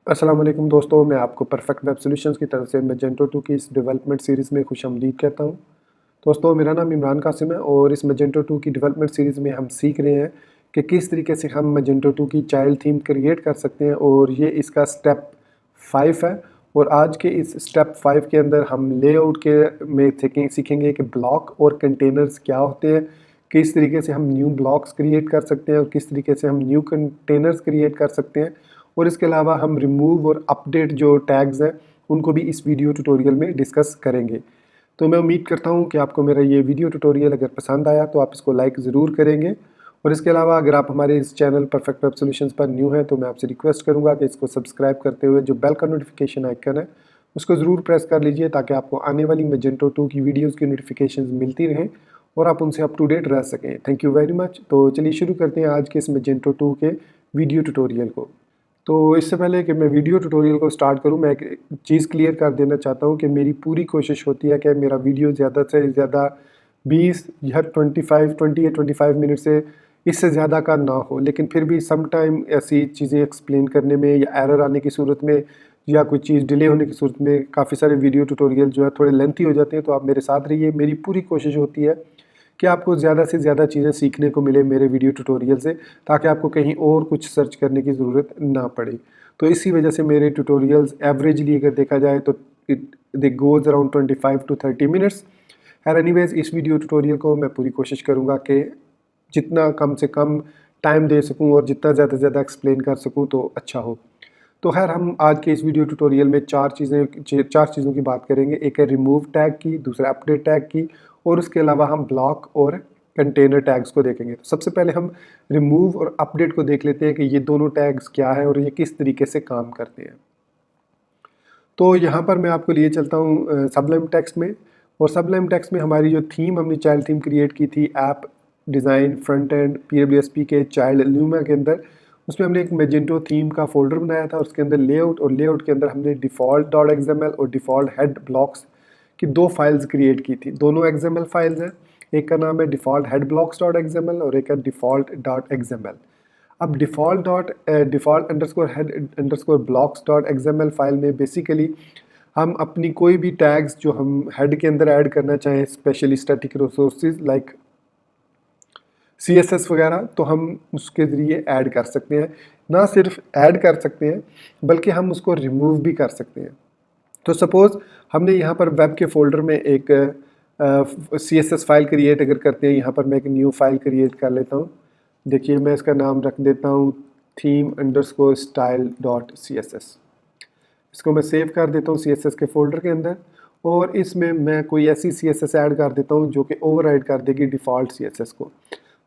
अस्सलाम वालेकुम दोस्तों, मैं आपको परफेक्ट वेब सॉल्यूशंस की तरफ से मैजेंटो 2 की इस डेवलपमेंट सीरीज़ में खुशामदीद कहता हूँ। दोस्तों, मेरा नाम इमरान कासिम है और इस मैजेंटो 2 की डेवलपमेंट सीरीज़ में हम सीख रहे हैं कि किस तरीके से हम मैजेंटो 2 की चाइल्ड थीम क्रिएट कर सकते हैं और ये इसका स्टेप 5 है। और आज के इस स्टेप 5 के अंदर हम लेआउट के में सीखेंगे कि ब्लॉक और कंटेनर्स क्या होते हैं, किस तरीके से हम न्यू ब्लॉक्स क्रिएट कर सकते हैं और किस तरीके से हम न्यू कंटेनर्स क्रिएट कर सकते हैं। और इसके अलावा हम रिमूव और अपडेट जो टैग्स हैं उनको भी इस वीडियो ट्यूटोरियल में डिस्कस करेंगे। तो मैं उम्मीद करता हूँ कि आपको मेरा ये वीडियो ट्यूटोरियल अगर पसंद आया तो आप इसको लाइक ज़रूर करेंगे। और इसके अलावा अगर आप हमारे इस चैनल परफेक्ट वेब सॉल्यूशंस पर न्यू हैं तो मैं आपसे रिक्वेस्ट करूँगा कि इसको सब्सक्राइब करते हुए जो बेल का नोटिफिकेशन आइकन है उसको ज़रूर प्रेस कर लीजिए ताकि आपको आने वाली मैजेंटो 2 की वीडियोज़ की नोटिफिकेशन मिलती रहें और आप उनसे अप टू डेट रह सकें। Thank you very much. तो चलिए शुरू करते हैं आज के इस मैजेंटो 2 के वीडियो ट्यूटोरियल को। तो इससे पहले कि मैं वीडियो ट्यूटोरियल को स्टार्ट करूं, मैं एक चीज़ क्लियर कर देना चाहता हूं कि मेरी पूरी कोशिश होती है कि मेरा वीडियो ज़्यादा से ज़्यादा 20 या 20 या 25 मिनट से इससे ज़्यादा का ना हो। लेकिन फिर भी सम टाइम ऐसी चीज़ें एक्सप्लेन करने में या एरर आने की सूरत में या कोई चीज़ डिले होने की सूरत में काफ़ी सारे वीडियो ट्यूटोरियल जो है थोड़े लेंथी हो जाते हैं। तो आप मेरे साथ रहिए। मेरी पूरी कोशिश होती है कि आपको ज़्यादा से ज़्यादा चीज़ें सीखने को मिले मेरे वीडियो ट्यूटोरियल से, ताकि आपको कहीं और कुछ सर्च करने की ज़रूरत ना पड़े। तो इसी वजह से मेरे ट्यूटोरियल्स एवरेजली अगर देखा जाए तो they goes around 25 to 30 minutes. खैर एनीवेज, इस वीडियो ट्यूटोरियल को मैं पूरी कोशिश करूँगा कि जितना कम से कम टाइम दे सकूँ और जितना ज़्यादा से ज़्यादा एक्सप्लेन कर सकूँ तो अच्छा हो। तो खैर हम आज के इस वीडियो ट्यूटोरियल में चार चीज़ों की बात करेंगे। एक है रिमूव टैग की, दूसरा अपडेट टैग की और उसके अलावा हम ब्लॉक और कंटेनर टैग्स को देखेंगे। तो सबसे पहले हम रिमूव और अपडेट को देख लेते हैं कि ये दोनों टैग्स क्या है और ये किस तरीके से काम करते हैं। तो यहाँ पर मैं आपको लिए चलता हूँ सबलाइम टेक्स्ट में। और सबलाइम टेक्स्ट में हमारी जो थीम हमने चाइल्ड थीम क्रिएट की थी app design front end PWSP के चाइल्ड ल्यूमा के अंदर, उसमें हमने एक मैजेंटो थीम का फोल्डर बनाया था और उसके अंदर लेआउट और लेआउट के अंदर हमने डिफ़ॉल्ट डॉट XML और डिफ़ॉल्ट हेड ब्लॉक्स की दो फाइल्स क्रिएट की थी। दोनों XML फाइल्स हैं, एक का नाम है default head blocks dot XML और एक है डिफ़ॉल्ट डॉट XML। अब default underscore head underscore blocks dot XML file में बेसिकली हम अपनी कोई भी टैग्स जो हम हेड के अंदर ऐड करना चाहें, specially static resources like CSS वगैरह, तो हम उसके ज़रिए ऐड कर सकते हैं। ना सिर्फ ऐड कर सकते हैं बल्कि हम उसको रिमूव भी कर सकते हैं। तो सपोज़ हमने यहाँ पर वेब के फोल्डर में एक CSS फाइल क्रिएट अगर करते हैं, यहाँ पर मैं एक न्यू फाइल क्रिएट कर लेता हूँ। देखिए मैं इसका नाम रख देता हूँ theme_style.css। इसको मैं सेव कर देता हूँ CSS के फोल्डर के अंदर और इसमें मैं कोई ऐसी CSS ऐड कर देता हूँ जो कि ओवरराइड कर देगी डिफ़ॉल्ट CSS को।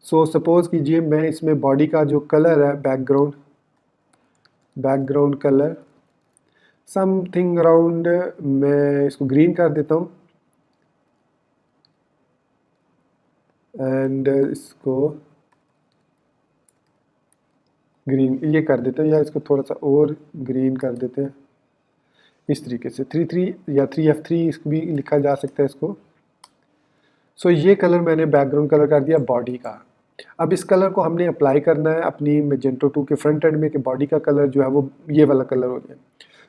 सो सपोज़ कीजिए मैं इसमें बॉडी का जो कलर है बैकग्राउंड कलर समथिंग अराउंड मैं इसको ग्रीन कर देता हूँ एंड इसको ग्रीन ये कर देते हैं या इसको थोड़ा सा और ग्रीन कर देते हैं इस तरीके से 33 या 3F3 इसको भी लिखा जा सकता है इसको। सो ये कलर मैंने बैकग्राउंड कलर कर दिया बॉडी का। अब इस कलर को हमने अप्लाई करना है अपनी मैजेंटो 2 के फ्रंट एंड में कि बॉडी का कलर जो है वो ये वाला कलर हो जाए।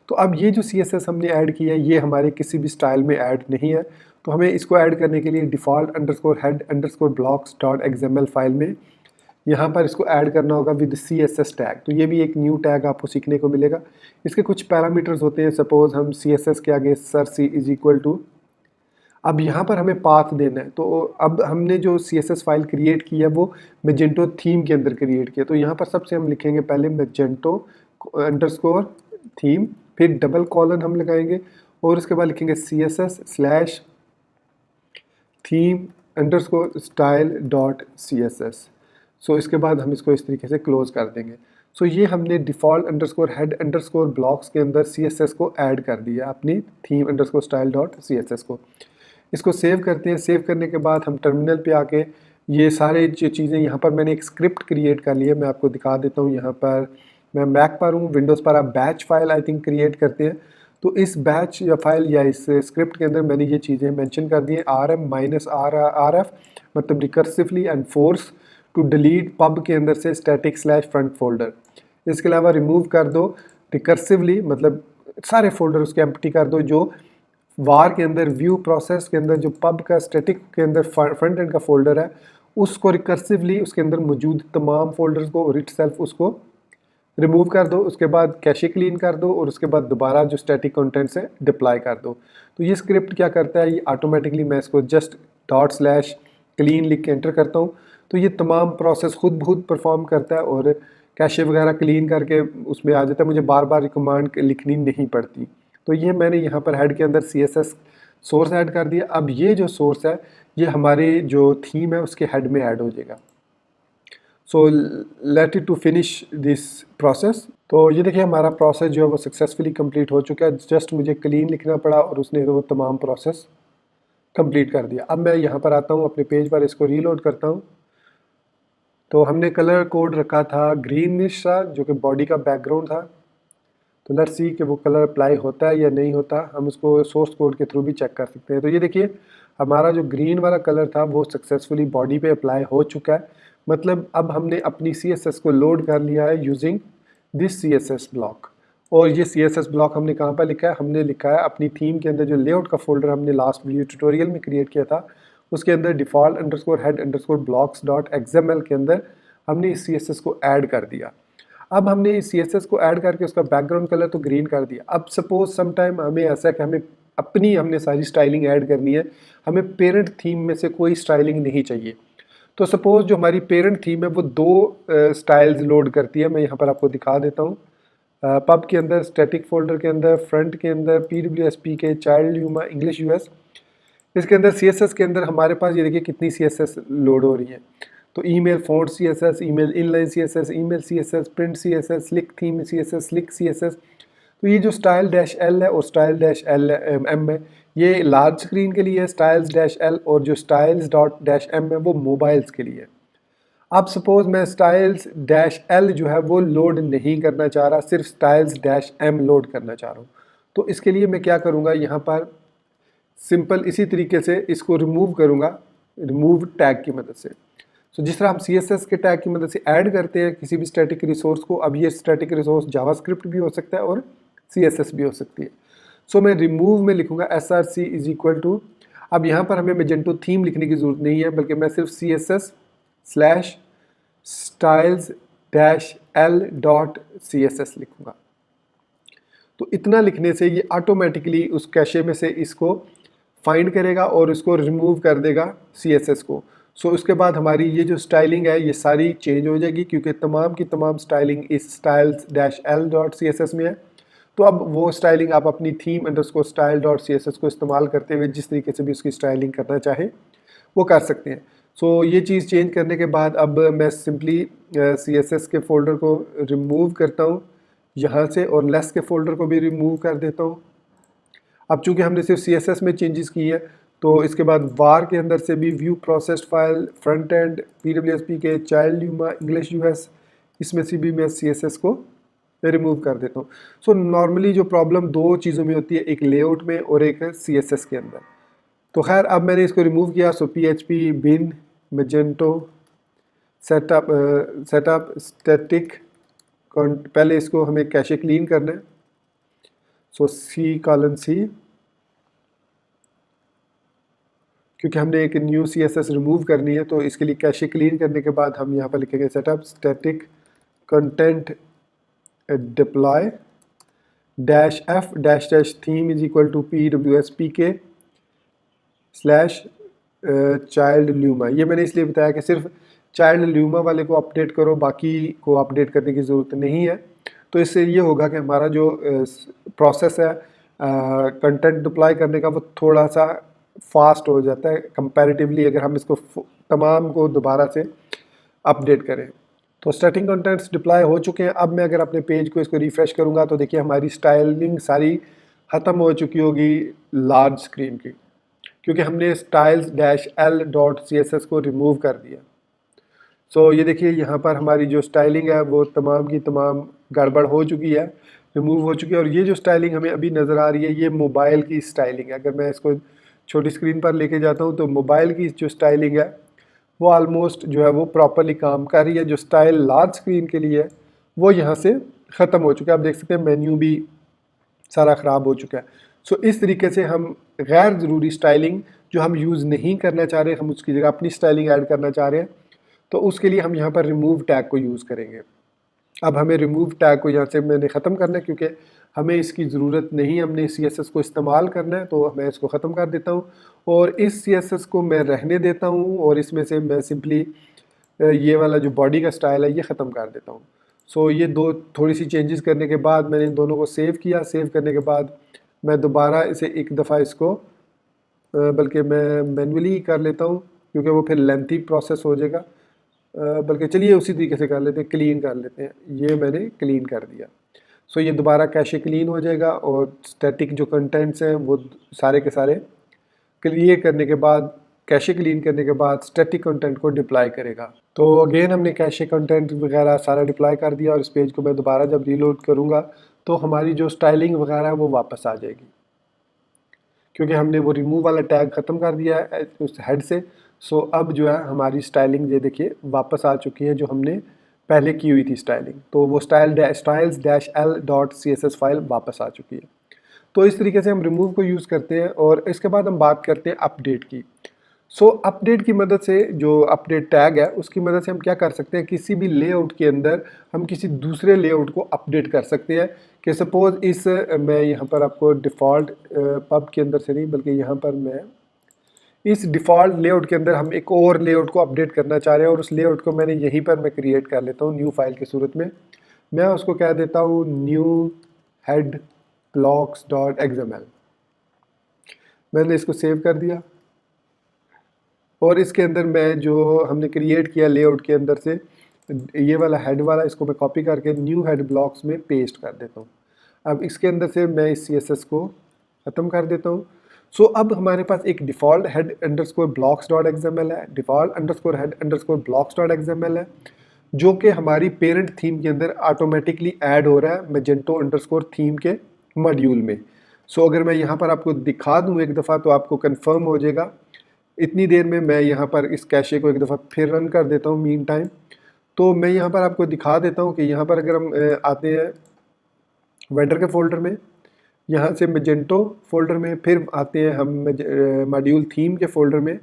तो अब ये जो CSS हमने ऐड किया है ये हमारे किसी भी स्टाइल में ऐड नहीं है। तो हमें इसको ऐड करने के लिए default underscore head underscore blocks dot XML file में यहाँ पर इसको ऐड करना होगा विद CSS टैग। तो ये भी एक न्यू टैग आपको सीखने को मिलेगा। इसके कुछ पैरामीटर्स होते हैं। सपोज़ हम CSS के आगे sir C is equal to, अब यहाँ पर हमें पाथ देना है। तो अब हमने जो CSS फाइल क्रिएट की है वो मैजेंटो थीम के अंदर क्रिएट किया। तो यहाँ पर सबसे हम लिखेंगे पहले मैजेंटो अंडरस्कोर थीम, फिर डबल कॉलन हम लगाएंगे और उसके बाद लिखेंगे CSS/theme_style.css। सो इसके बाद हम इसको इस तरीके से क्लोज कर देंगे। सो ये हमने default underscore head underscore blocks के अंदर CSS को ऐड कर दिया अपनी theme_style.css को। इसको सेव करते हैं। सेव करने के बाद हम टर्मिनल पे आके ये सारे जो चीज़ें यहाँ पर मैंने एक स्क्रिप्ट क्रिएट कर ली है, मैं आपको दिखा देता हूँ। यहाँ पर मैं मैक पर हूँ, विंडोज़ पर आप batch file I think create करते हैं। तो इस बैच या फाइल या इस स्क्रिप्ट के अंदर मैंने ये चीज़ें मेंशन कर दी हैं। RM-RF मतलब recursively and force to delete pub के अंदर से स्टैटिक/फ्रंट फोल्डर। इसके अलावा रिमूव कर दो रिकर्सिवली, मतलब सारे फोल्डर उसके एम्प्टी कर दो जो वार के अंदर, व्यू प्रोसेस के अंदर, जो पब का स्टैटिक के अंदर फ्रंट एंड का फोल्डर है, उसको रिकर्सिवली उसके अंदर मौजूद तमाम फोल्डर्स को और इट सेल्फ उसको रिमूव कर दो। उसके बाद कैशे क्लीन कर दो और उसके बाद दोबारा जो स्टैटिक कंटेंट्स है डिप्लॉय कर दो। तो ये स्क्रिप्ट क्या करता है, ये ऑटोमेटिकली, मैं इसको जस्ट ./clean लिख के एंटर करता हूँ तो ये तमाम प्रोसेस खुद बहुत परफॉर्म करता है और कैशे वगैरह क्लीन करके उसमें आ जाता है, मुझे बार बार कमांड लिखनी नहीं पड़ती। तो ये मैंने यहाँ पर हेड के अंदर CSS सोर्स ऐड कर दिया। अब ये जो सोर्स है ये हमारे जो थीम है उसके हेड में ऐड हो जाएगा। So let it to finish this process. तो ये देखिए हमारा प्रोसेस जो है वो सक्सेसफुली कंप्लीट हो चुका है। जस्ट मुझे क्लीन लिखना पड़ा और उसने वो तमाम प्रोसेस कंप्लीट कर दिया। अब मैं यहाँ पर आता हूँ अपने पेज पर, इसको रीलोड करता हूँ। तो हमने कलर कोड रखा था ग्रीनिश सा जो कि बॉडी का बैकग्राउंड था। तो लेट्स सी कि वो कलर अप्लाई होता है या नहीं होता। हम उसको सोर्स कोड के थ्रू भी चेक कर सकते हैं। तो ये देखिए हमारा जो ग्रीन वाला कलर था वो सक्सेसफुली बॉडी पे अप्लाई हो चुका है। मतलब अब हमने अपनी CSS को लोड कर लिया है यूजिंग दिस CSS ब्लॉक। और ये CSS ब्लॉक हमने कहाँ पर लिखा है, हमने लिखा है अपनी थीम के अंदर, जो लेआउट का फोल्डर हमने लास्ट वीडियो ट्यूटोरियल में क्रिएट किया था उसके अंदर default_head_blocks.xml के अंदर हमने इस CSS को ऐड कर दिया। अब हमने इस CSS को ऐड करके उसका बैकग्राउंड कलर तो ग्रीन कर दिया। अब सपोज सम टाइम हमें ऐसा है कि हमने सारी स्टाइलिंग ऐड करनी है, हमें पेरेंट थीम में से कोई स्टाइलिंग नहीं चाहिए। तो सपोज जो हमारी पेरेंट थीम है वो दो स्टाइल्स लोड करती है। मैं यहाँ पर आपको दिखा देता हूँ। पब के अंदर, स्टैटिक फोल्डर के अंदर, फ्रंट के अंदर PWSP के, चाइल्ड ल्यूमा, इंग्लिश US, इसके अंदर CSS के अंदर हमारे पास ये देखिए कितनी CSS लोड हो रही है। तो email font CSS, email inline CSS, email CSS, print CSS, slick theme CSS, slick CSS। तो ये जो स्टाइल-L है और स्टाइल-M है ये लार्ज स्क्रीन के लिए है, स्टाइल्स-L, और जो स्टाइल्स.-M है वो मोबाइल्स के लिए है। अब सपोज मैं स्टाइल्स-L जो है वो लोड नहीं करना चाह रहा, सिर्फ स्टाइल्स-M लोड करना चाह रहा हूँ। तो इसके लिए मैं क्या करूँगा, यहाँ पर सिंपल इसी तरीके से इसको रिमूव करूँगा, रिमूव टैग की मदद से। तो जिस तरह हम CSS के टैग की मदद से ऐड करते हैं किसी भी स्टैटिक रिसोर्स को, अब ये स्टैटिक रिसोर्स जावास्क्रिप्ट भी हो सकता है और CSS भी हो सकती है। सो मैं रिमूव में लिखूँगा SRC इज इक्वल टू, अब यहाँ पर हमें मैजेंटो थीम लिखने की ज़रूरत नहीं है बल्कि मैं सिर्फ CSS/styles-l.css लिखूँगा। तो इतना लिखने से ये ऑटोमेटिकली उस कैशे में से इसको फाइंड करेगा और उसको रिमूव कर देगा CSS को। सो उसके बाद हमारी ये जो स्टाइलिंग है ये सारी चेंज हो जाएगी क्योंकि तमाम की तमाम स्टाइलिंग इस styles-l.css में है। तो अब वो स्टाइलिंग आप अपनी थीम अंडरस्कोर style.css को इस्तेमाल करते हुए जिस तरीके से भी उसकी स्टाइलिंग करना चाहे वो कर सकते हैं। सो ये चीज़ चेंज करने के बाद अब मैं सिंपली CSS के फोल्डर को रिमूव करता हूँ यहाँ से और लेस के फोल्डर को भी रिमूव कर देता हूँ। अब चूँकि हमने सिर्फ CSS में चेंजेस की है तो इसके बाद वार के अंदर से भी view processed file, front end, PWSP के, चाइल्ड ल्यूमा, इंग्लिश US, इसमें से भी मैं CSS को रिमूव कर देता हूँ। सो नॉर्मली जो प्रॉब्लम दो चीज़ों में होती है, एक लेआउट में और एक CSS के अंदर। तो खैर अब मैंने इसको रिमूव किया। सो PHP bin magento setup static, पहले इसको हमें कैशे क्लीन करना है। सो C:C, क्योंकि हमने एक न्यू CSS रिमूव करनी है तो इसके लिए कैशे क्लीन करने के बाद हम यहाँ पर लिखेंगे setup static content deploy -f theme is equal to PWSP के /चाइल्ड ल्यूमा। ये मैंने इसलिए बताया कि सिर्फ चाइल्ड ल्यूमा वाले को अपडेट करो, बाकी को अपडेट करने की ज़रूरत नहीं है। तो इससे ये होगा कि हमारा जो प्रोसेस है कंटेंट डिप्लॉय करने का वो थोड़ा सा फास्ट हो जाता है कंपैरेटिवली अगर हम इसको तमाम को दोबारा से अपडेट करें। तो स्टैटिक कंटेंट्स डिप्लॉय हो चुके हैं। अब मैं अगर अपने पेज को इसको रिफ़्रेश करूँगा तो देखिए हमारी स्टाइलिंग सारी ख़त्म हो चुकी होगी लार्ज स्क्रीन की, क्योंकि हमने styles-l.css को रिमूव कर दिया। सो ये देखिए यहाँ पर हमारी जो स्टाइलिंग है वो तमाम की तमाम गड़बड़ हो चुकी है, रिमूव हो चुकी है। और ये जो स्टाइलिंग हमें अभी नज़र आ रही है ये मोबाइल की स्टाइलिंग है। अगर मैं इसको छोटी स्क्रीन पर लेके जाता हूँ तो मोबाइल की जो स्टाइलिंग है वो ऑलमोस्ट जो है वो प्रॉपरली काम कर रही है। जो स्टाइल लार्ज स्क्रीन के लिए है वो यहाँ से ख़त्म हो चुका है। आप देख सकते हैं मेन्यू भी सारा ख़राब हो चुका है। सो इस तरीके से हम गैर ज़रूरी स्टाइलिंग जो हम यूज़ नहीं करना चाह रहे, हम उसकी जगह अपनी स्टाइलिंग ऐड करना चाह रहे हैं, तो उसके लिए हम यहाँ पर रिमूव टैग को यूज़ करेंगे। अब हमें रिमूव टैग को यहाँ से मैंने ख़त्म करना है, क्योंकि हमें इसकी ज़रूरत नहीं, हमने CSS को इस्तेमाल करना है, तो मैं इसको ख़त्म कर देता हूँ और इस CSS को मैं रहने देता हूँ और इसमें से मैं सिंपली ये वाला जो बॉडी का स्टाइल है ये ख़त्म कर देता हूँ। सो ये दो थोड़ी सी चेंजेस करने के बाद मैंने इन दोनों को सेव किया। सेव करने के बाद मैं दोबारा इसे एक दफ़ा इसको बल्कि मैं मैनुअली ही कर लेता हूँ, क्योंकि वो फिर लेंथी प्रोसेस हो जाएगा। बल्कि चलिए उसी तरीके से कर लेते हैं, क्लीन कर लेते हैं। ये मैंने क्लीन कर दिया। सो ये दोबारा कैशे क्लीन हो जाएगा और स्टैटिक जो कंटेंट्स हैं वो सारे के सारे क्लियर करने के बाद, कैशे क्लीन करने के बाद स्टैटिक कंटेंट को डिप्लॉय करेगा। तो अगेन हमने कैशे कंटेंट वगैरह सारा डिप्लॉय कर दिया और इस पेज को मैं दोबारा जब रीलोड करूँगा तो हमारी जो स्टाइलिंग वगैरह है वो वापस आ जाएगी, क्योंकि हमने वो रिमूव वाला टैग ख़त्म कर दिया है उस हेड से। सो अब जो है हमारी स्टाइलिंग ये देखिए वापस आ चुकी है, जो हमने पहले की हुई थी स्टाइलिंग। तो वो styles-l.css फाइल वापस आ चुकी है। तो इस तरीके से हम रिमूव को यूज़ करते हैं और इसके बाद हम बात करते हैं अपडेट की। सो अपडेट की मदद से, जो अपडेट टैग है उसकी मदद से हम क्या कर सकते हैं, किसी भी लेआउट के अंदर हम किसी दूसरे लेआउट को अपडेट कर सकते हैं। कि सपोज़ इस मैं यहाँ पर आपको डिफ़ॉल्ट पब के अंदर से नहीं, बल्कि यहाँ पर मैं इस डिफ़ॉल्ट लेआउट के अंदर हम एक और लेआउट को अपडेट करना चाह रहे हैं और उस लेआउट को मैंने यहीं पर मैं क्रिएट कर लेता हूँ न्यू फाइल की सूरत में। मैं उसको कह देता हूँ न्यू हेड blocks.xml। मैंने इसको सेव कर दिया और इसके अंदर मैं जो हमने क्रिएट किया लेआउट के अंदर से ये वाला हेड वाला, इसको मैं कॉपी करके न्यू हेड ब्लॉक्स में पेस्ट कर देता हूँ। अब इसके अंदर से मैं इस CSS को ख़त्म कर देता हूँ। सो अब हमारे पास एक डिफ़ॉल्ट हेड अंडरस्कोर blocks.xml है, default underscore head underscore blocks.xml है, जो कि हमारी पेरेंट थीम के अंदर ऑटोमेटिकली ऐड हो रहा है मैजेंटो अंडरस्कोर थीम के मॉड्यूल में। सो अगर मैं यहाँ पर आपको दिखा दूँ एक दफ़ा तो आपको कंफर्म हो जाएगा। इतनी देर में मैं यहाँ पर इस कैशे को एक दफ़ा फिर रन कर देता हूँ मीन टाइम। तो मैं यहाँ पर आपको दिखा देता हूँ कि यहाँ पर अगर हम आते हैं वेंडर के फ़ोल्डर में, यहाँ से मैजेंटो फ़ोल्डर में, फिर आते हैं हम मॉड्यूल थीम के फ़ोल्डर में।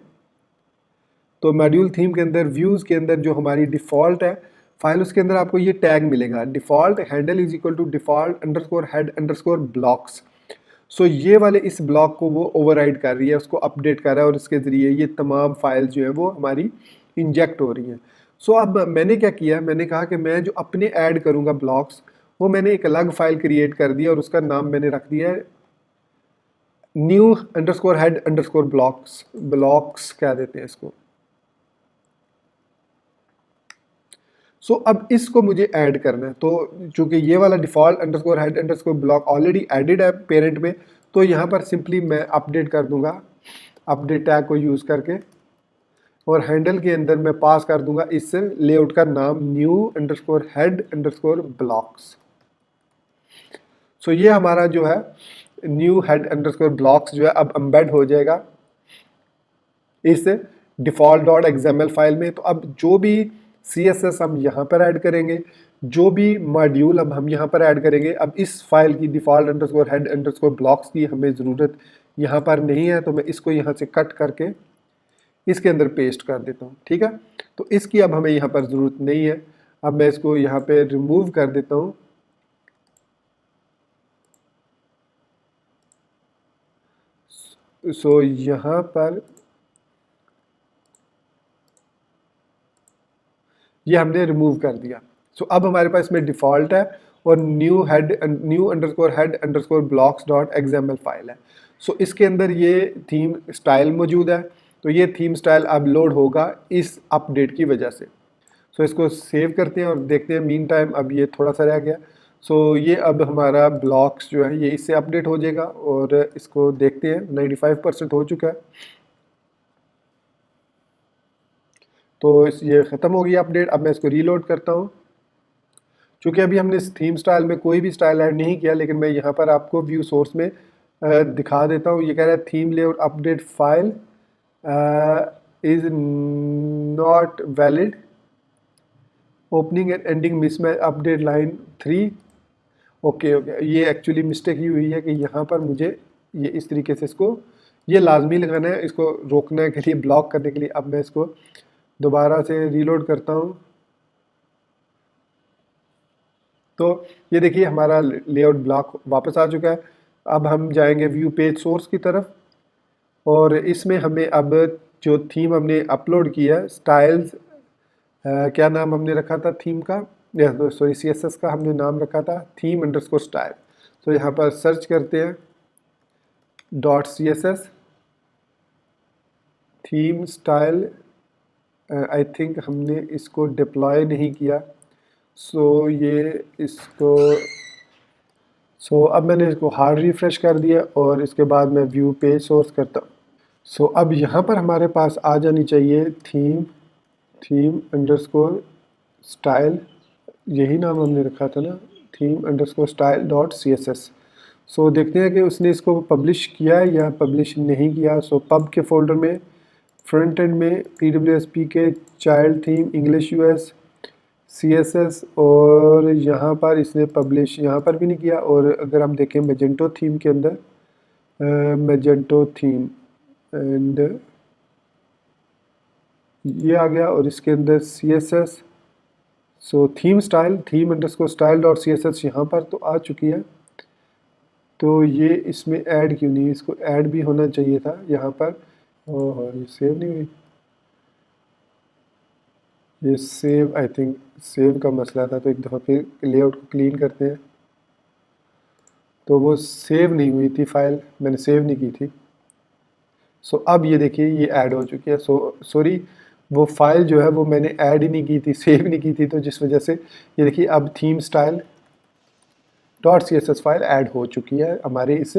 तो मॉड्यूल थीम के अंदर व्यूज़ के अंदर जो हमारी डिफ़ॉल्ट है फाइल, उसके अंदर आपको ये टैग मिलेगा default handle is equal to default underscore head underscore blocks. So ये वाले इस ब्लॉक को वो ओवरराइड कर रही है, उसको अपडेट कर रहा है और इसके ज़रिए ये तमाम फाइल जो है वो हमारी इंजेक्ट हो रही हैं। सो अब मैंने क्या किया, मैंने कहा कि मैं जो अपने ऐड करूँगा ब्लॉक्स, वो मैंने एक अलग फाइल क्रिएट कर दिया और उसका नाम मैंने रख दिया है new underscore head underscore blocks. Blocks कह देते हैं इसको। सो अब इसको मुझे ऐड करना है, तो चूंकि ये वाला default underscore head underscore block already added है पेरेंट में, तो यहाँ पर सिंपली मैं अपडेट कर दूंगा अपडेट टैग को यूज़ करके और हैंडल के अंदर मैं पास कर दूंगा इस लेआउट का नाम new underscore head underscore blocks. So ये हमारा जो है न्यू हेड अंडरस्कोर ब्लॉक्स जो है अब एम्बेड हो जाएगा इस default.xml फाइल में। तो अब जो भी CSS हम यहाँ पर ऐड करेंगे, जो भी मॉड्यूल अब हम यहाँ पर ऐड करेंगे, अब इस फाइल की default underscore head underscore blocks की हमें ज़रूरत यहाँ पर नहीं है, तो मैं इसको यहाँ से कट करके इसके अंदर पेस्ट कर देता हूँ। ठीक है, तो इसकी अब हमें यहाँ पर ज़रूरत नहीं है। अब मैं इसको यहाँ पे रिमूव कर देता हूँ। सो यहाँ पर ये हमने रिमूव कर दिया। सो अब हमारे पास इसमें डिफ़ॉल्ट है और new underscore head underscore blocks dot XML file है। सो इसके अंदर ये थीम स्टाइल मौजूद है, तो ये थीम स्टाइल अब लोड होगा इस अपडेट की वजह से। सो इसको सेव करते हैं और देखते हैं मीन टाइम अब ये थोड़ा सा रह गया। सो ये अब हमारा ब्लॉक्स जो है ये इससे अपडेट हो जाएगा और इसको देखते हैं 95% हो चुका है। तो ये ख़त्म हो गया अपडेट। अब मैं इसको रीलोड करता हूँ। चूँकि अभी हमने इस थीम स्टाइल में कोई भी स्टाइल ऐड नहीं किया, लेकिन मैं यहाँ पर आपको व्यू सोर्स में दिखा देता हूँ। ये कह रहा है theme layout update file is not valid, opening and ending mismatch update line 3 okay okay, ये एक्चुअली मिस्टेक ये हुई है कि यहाँ पर मुझे ये इस तरीके से इसको ये लाजमी लगाना है, इसको रोकने के लिए, ब्लॉक करने के लिए। अब मैं इसको दोबारा से रीलोड करता हूँ। तो ये देखिए हमारा लेआउट ब्लॉक वापस आ चुका है। अब हम जाएंगे व्यू पेज सोर्स की तरफ, और इसमें हमें अब जो थीम हमने अपलोड किया स्टाइल्स, क्या नाम हमने रखा था थीम का, सॉरी CSS का हमने नाम रखा था थीम अंडरस्कोर स्टाइल। तो यहाँ पर सर्च करते हैं .css theme style. I think हमने इसको डिप्लॉय नहीं किया, सो अब मैंने इसको हार्ड रिफ्रेश कर दिया और इसके बाद मैं व्यू पेज सोर्स करता हूँ। सो अब यहाँ पर हमारे पास आ जानी चाहिए थीम अंडरस्कोर स्टाइल, यही नाम हमने रखा था ना, थीम अंडरस्कोर स्टाइल .css। सो देखते हैं कि उसने इसको पब्लिश किया या पब्लिश नहीं किया। सो पब के फोल्डर में फ्रंट एंड में PWSP के child theme English US CSS, और यहाँ पर इसने पब्लिश यहाँ पर भी नहीं किया। और अगर हम देखें मैजेंटो थीम के अंदर, मैजेंटो थीम एंड ये आ गया, और इसके अंदर CSS, so theme style theme underscore style .css यहाँ पर तो आ चुकी है। तो ये इसमें ऐड क्यों नहीं, इसको ऐड भी होना चाहिए था यहाँ पर। ओह ये सेव नहीं हुई, ये सेव, आई थिंक सेव का मसला था। तो एक दफ़ा फिर लेआउट को क्लीन करते हैं। तो वो सेव नहीं हुई थी फाइल, मैंने सेव नहीं की थी। सो अब ये देखिए ये ऐड हो चुकी है। सॉरी वो फाइल जो है वो मैंने ऐड ही नहीं की थी, सेव नहीं की थी, तो जिस वजह से ये देखिए अब theme style .css file add हो चुकी है हमारे इस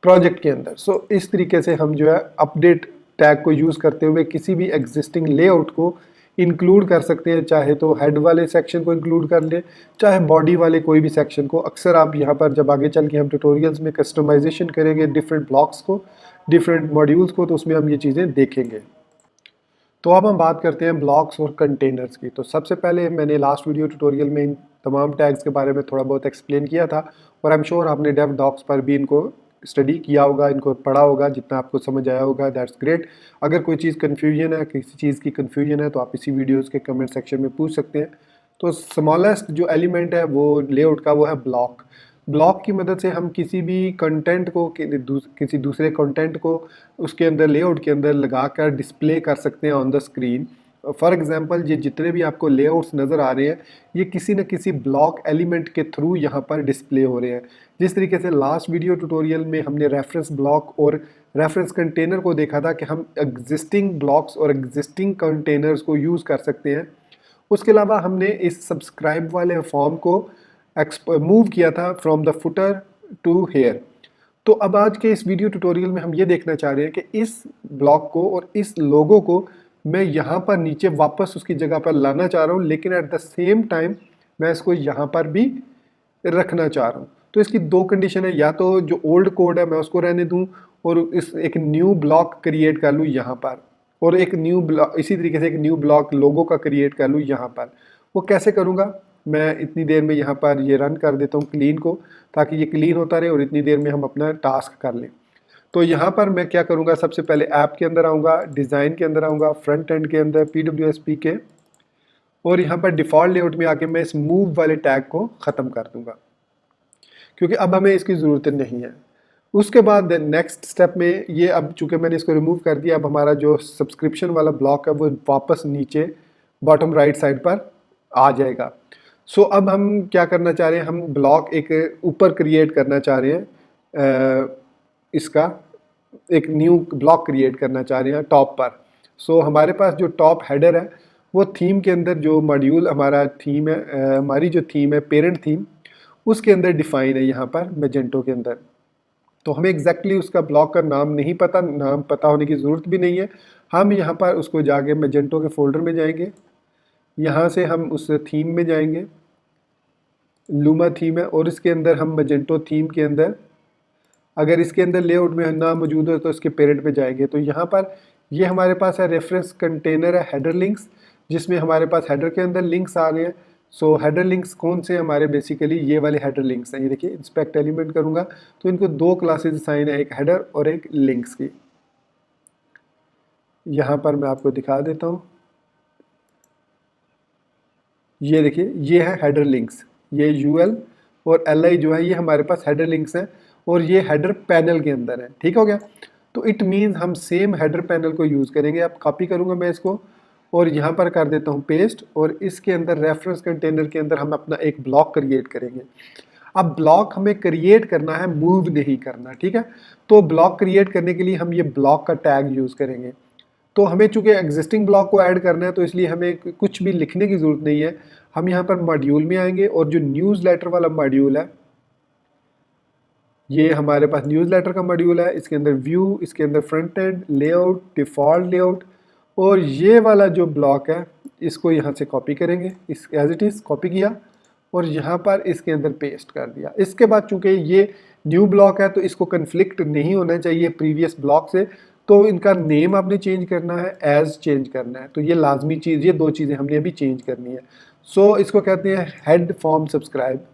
प्रोजेक्ट के अंदर। सो इस तरीके से हम जो है अपडेट टैग को यूज़ करते हुए किसी भी एग्जिस्टिंग लेआउट को इंक्लूड कर सकते हैं, चाहे तो हेड वाले सेक्शन को इंक्लूड कर लें, चाहे बॉडी वाले कोई भी सेक्शन को। अक्सर आप यहाँ पर जब आगे चल के हम ट्यूटोरियल्स में कस्टमाइजेशन करेंगे डिफरेंट ब्लॉक्स को, डिफरेंट मॉड्यूल्स को, तो उसमें हम ये चीज़ें देखेंगे। तो अब हम बात करते हैं ब्लॉक्स और कंटेनर्स की। तो सबसे पहले मैंने लास्ट वीडियो ट्यूटोरियल में इन तमाम टैग्स के बारे में थोड़ा बहुत एक्सप्लेन किया था, और आई एम श्योर आपने डेव डॉक्स पर भी इनको स्टडी किया होगा, इनको पढ़ा होगा, जितना आपको समझ आया होगा दैट्स ग्रेट। अगर कोई चीज़ कन्फ्यूजन है, किसी चीज़ की कन्फ्यूजन है, तो आप इसी वीडियोज़ के कमेंट सेक्शन में पूछ सकते हैं। तो स्मॉलेस्ट जो एलिमेंट है वो लेआउट का वो है ब्लॉक। ब्लॉक की मदद से हम किसी भी कंटेंट को किसी दूसरे कंटेंट को उसके अंदर लेआउट के अंदर लगा कर डिस्प्ले कर सकते हैं on the screen. For example ये जितने भी आपको लेआउट्स नज़र आ रहे हैं ये किसी न किसी ब्लॉक एलिमेंट के थ्रू यहाँ पर डिस्प्ले हो रहे हैं। जिस तरीके से लास्ट वीडियो ट्यूटोरियल में हमने रेफरेंस ब्लॉक और रेफरेंस कंटेनर को देखा था कि हम एग्जिस्टिंग ब्लॉक्स और एग्जिस्टिंग कंटेनर्स को यूज़ कर सकते हैं। उसके अलावा हमने इस सब्सक्राइब वाले फॉर्म को मूव किया था from the footer to here. तो अब आज के इस वीडियो ट्यूटोरियल में हम ये देखना चाह रहे हैं कि इस ब्लॉक को और इस लोगो को मैं यहाँ पर नीचे वापस उसकी जगह पर लाना चाह रहा हूँ, लेकिन एट द सेम टाइम मैं इसको यहाँ पर भी रखना चाह रहा हूँ। तो इसकी दो कंडीशन है, या तो जो ओल्ड कोड है मैं उसको रहने दूँ और इस एक न्यू ब्लॉक क्रिएट कर लूँ यहाँ पर, और एक न्यू ब्लॉक इसी तरीके से एक न्यू ब्लॉक लोगो का क्रिएट कर लूँ यहाँ पर। वो कैसे करूँगा, मैं इतनी देर में यहाँ पर ये रन कर देता हूँ क्लीन को, ताकि ये क्लीन होता रहे और इतनी देर में हम अपना टास्क कर लें। तो यहाँ पर मैं क्या करूँगा, सबसे पहले ऐप के अंदर आऊँगा, डिज़ाइन के अंदर आऊँगा, फ्रंट एंड के अंदर PWSP के, और यहाँ पर डिफ़ॉल्ट लेआउट में आके मैं इस मूव वाले टैग को ख़त्म कर दूँगा, क्योंकि अब हमें इसकी ज़रूरत नहीं है। उसके बाद नेक्स्ट स्टेप में ये, अब चूँकि मैंने इसको रिमूव कर दिया, अब हमारा जो सब्सक्रिप्शन वाला ब्लॉक है वो वापस नीचे बॉटम राइट साइड पर आ जाएगा। सो अब हम क्या करना चाह रहे हैं, हम ब्लॉक एक ऊपर क्रिएट करना चाह रहे हैं, इसका एक न्यू ब्लॉक क्रिएट करना चाह रहे हैं टॉप पर। सो हमारे पास जो टॉप हेडर है वो थीम के अंदर जो मॉड्यूल हमारा थीम है, हमारी जो थीम है पेरेंट थीम, उसके अंदर डिफाइन है यहाँ पर मैजेंटो के अंदर। तो हमें एग्जैक्टली उसका ब्लॉक का नाम नहीं पता, नाम पता होने की ज़रूरत भी नहीं है। हम यहाँ पर उसको जाके मैजेंटो के फोल्डर में जाएंगे, यहाँ से हम उस थीम में जाएंगे, लूमा थीम है, और इसके अंदर हम मैजेंटो थीम के अंदर, अगर इसके अंदर लेआउट में ना मौजूद हो तो इसके पेरेंट पे जाएंगे। तो यहाँ पर ये हमारे पास है रेफरेंस कंटेनर है हेडर लिंक्स, जिसमें हमारे पास हेडर के अंदर लिंक्स आ रहे हैं। सो हेडर लिंक्स कौन से हमारे, बेसिकली ये वाले हेडर लिंक्स हैं। ये देखिए इंस्पेक्ट एलिमेंट करूँगा तो इनको दो क्लासेज असाइन है, एक हेडर और एक लिंक्स की। यहाँ पर मैं आपको दिखा देता हूँ, ये देखिए ये है हेडर लिंक्स, ये यूएल और एलआई जो है ये हमारे पास हेडर लिंक्स हैं और ये हेडर पैनल के अंदर है। ठीक हो गया। तो इट मीन्स हम सेम हेडर पैनल को यूज़ करेंगे। अब कॉपी करूँगा मैं इसको और यहाँ पर कर देता हूँ पेस्ट, और इसके अंदर रेफरेंस कंटेनर के अंदर हम अपना एक ब्लॉक क्रिएट करेंगे। अब ब्लॉक हमें क्रिएट करना है, मूव नहीं करना। ठीक है। तो ब्लॉक क्रिएट करने के लिए हम ये ब्लॉक का टैग यूज़ करेंगे। तो हमें चूंकि एग्जिस्टिंग ब्लॉक को ऐड करना है तो इसलिए हमें कुछ भी लिखने की ज़रूरत नहीं है। हम यहाँ पर मॉड्यूल में आएंगे और जो न्यूज़लेटर वाला मॉड्यूल है, ये हमारे पास न्यूज़लेटर का मॉड्यूल है। इसके अंदर व्यू, इसके अंदर front end, layout, default layout, और ये वाला जो ब्लॉक है इसको यहाँ से कॉपी करेंगे। इस एज इट इज़ कॉपी किया और यहाँ पर इसके अंदर पेस्ट कर दिया। इसके बाद चूंकि ये न्यू ब्लॉक है तो इसको कन्फ्लिक्ट नहीं होना चाहिए प्रीवियस ब्लॉक से, तो इनका नेम आपने चेंज करना है, एज चेंज करना है। तो ये लाजमी चीज़, ये दो चीज़ें हमने अभी चेंज करनी है। सो इसको कहते हैं हेड फॉर्म सब्सक्राइब